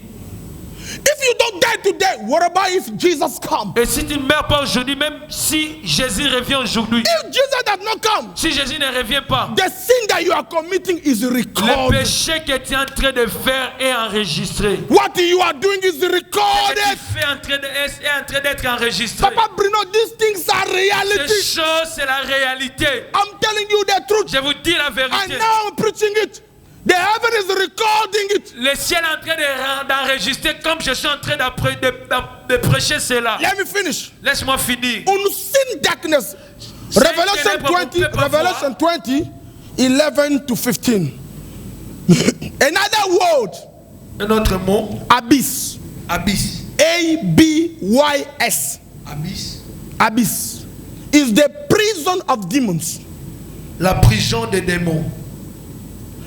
If you don't die today, what about if Jesus comes? Et si tu ne meurs pas aujourd'hui, même si Jésus revient aujourd'hui, If Jesus does not come, si Jésus ne revient pas, the sin that you are committing is le recorded. péché que tu es en train de faire est enregistré. What you are doing is Ce que recorded. tu fais est en train d'être enregistré. Papa Bruno, these things are Ces reality. choses, c'est la réalité. I'm telling you the truth. Je vous dis la And vérité. now I'm preaching it. The heaven is recording it. Le ciel est en train d'enregistrer comme je suis en train de prêcher cela. Let me finish. Laisse-moi finir. Unseen darkness. Cinq Revelation ténèbres qu'on 20, peut pas Revelation 20, 11 to 15. Another word, Un autre mot, abyss. abysse. A-B-Y-S. Abysse. Abyss is the prison of demons. La prison des démons.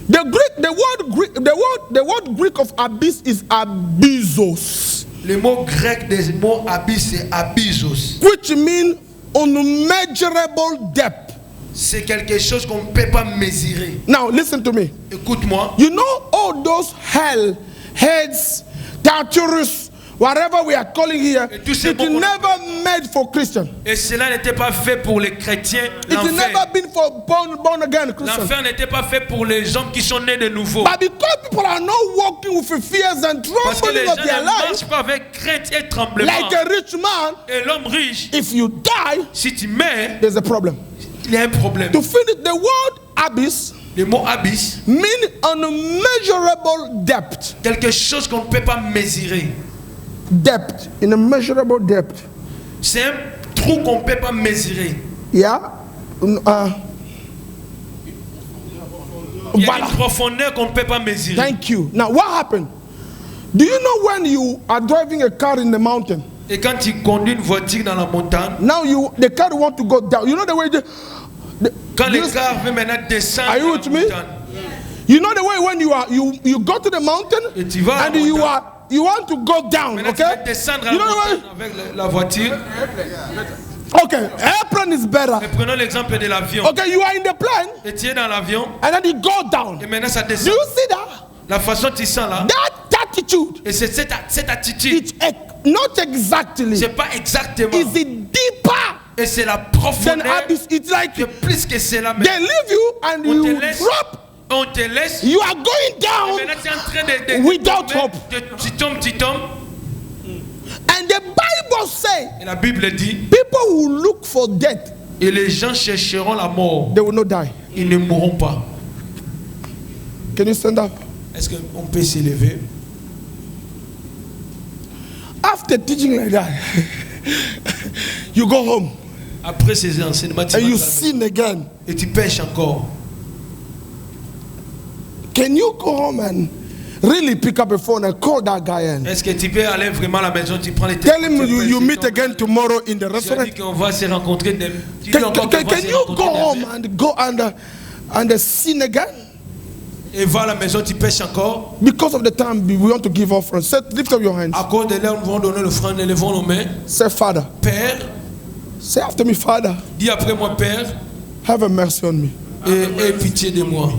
The word Greek of abyss is abyssos, Le mot grec des mots abysse, c'est abyssos. which means unmeasurable depth. C'est quelque chose qu'on ne peut pas mesurer. Now listen to me. Écoute-moi. You know all those hell, heads, Tartarus, whatever we are calling here, Et tous ces it mots qu'on never made for Christians. Et cela n'était pas fait pour les chrétiens. It never L'enfer. been for born again Christians. L'enfer n'était pas fait pour les hommes qui sont nés de nouveau. But because people are not walking with fears and Parce que les trembling gens of their ne life, marchent pas avec crainte et tremblement. like a rich man, Et l'homme riche, if you die, si tu meurs, there's a problem. il y a un problème. To finish, the word abyss Le mot abysse, mean unmeasurable depth. quelque chose qu'on ne peut pas mesurer. Depth, in a measurable depth. C'est un trou qu'on ne peut pas mesurer. Yeah. Il y a Voilà. une profondeur qu'on ne peut pas mesurer. Thank you. Now, what happened? Do you know when you are driving a car in the mountain? Et quand tu conduis une voiture dans la montagne, Now the car want to go down. You know the way quand le this- car veut maintenant descendre Are you dans la with me? montagne, you know the way when you go to the mountain Et tu vas à and la you montagne. you want to go down, maintenant tu vas okay? descendre à You la know the montagne avec la voiture. way? Okay, airplane is better. Et prenons l'exemple de l'avion. Okay, you are in the plane Et tu es dans l'avion, and then you go down. et maintenant ça Do descend. you see that? La façon dont tu sens là, That attitude, et c'est cette attitude, it's not exactly. c'est pas exactement. Is it deeper Et c'est la Then profondeur. it's like Que plus que cela, mais they leave you and on te you laisse. drop. On te laisse. You are going Et down, maintenant, tu es en train de Without tomber. hope. Tu tombes, tu tombes. and the Bible says Et la Bible dit, people who look for death, et les gens chercheront la mort. they will not die. Ils ne mourront pas. Can you stand up? Est-ce qu'on peut s'élever? After teaching like that, you go home Après ces enseignements, tu and vas you te laver. sin again. Et tu pêches encore. Can you go home and really pick up a phone and call that guy in? Est-ce que tu peux aller vraiment à la maison, tu prends les Tell him tu you appelles meet ton- again tomorrow in the Tu as restaurant. dit qu'on va se rencontrer. Tu dis encore qu'on va Can se you rencontrer go home demain. and go and sin again? Et va à la maison, tu pêches encore. Because of the time we want to give offering. Lift up your hands. À cause de l'heure, nous allons donner l'offrande, levons nos mains. Say, Father. Père, Say after me, Father, dis après moi, Père, have a mercy on me. et aie pitié de moi.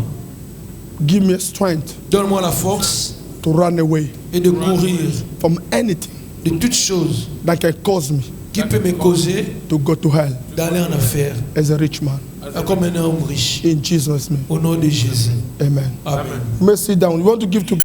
Give me strength Donne-moi la force to run away et de courir from anything de toutes choses that can cause me qui peut me causer to go to hell d'aller en affaire as a rich man. comme un homme riche. In Jesus' name. Au nom de Jésus. Amen. Amen. You may sit down. You want to give to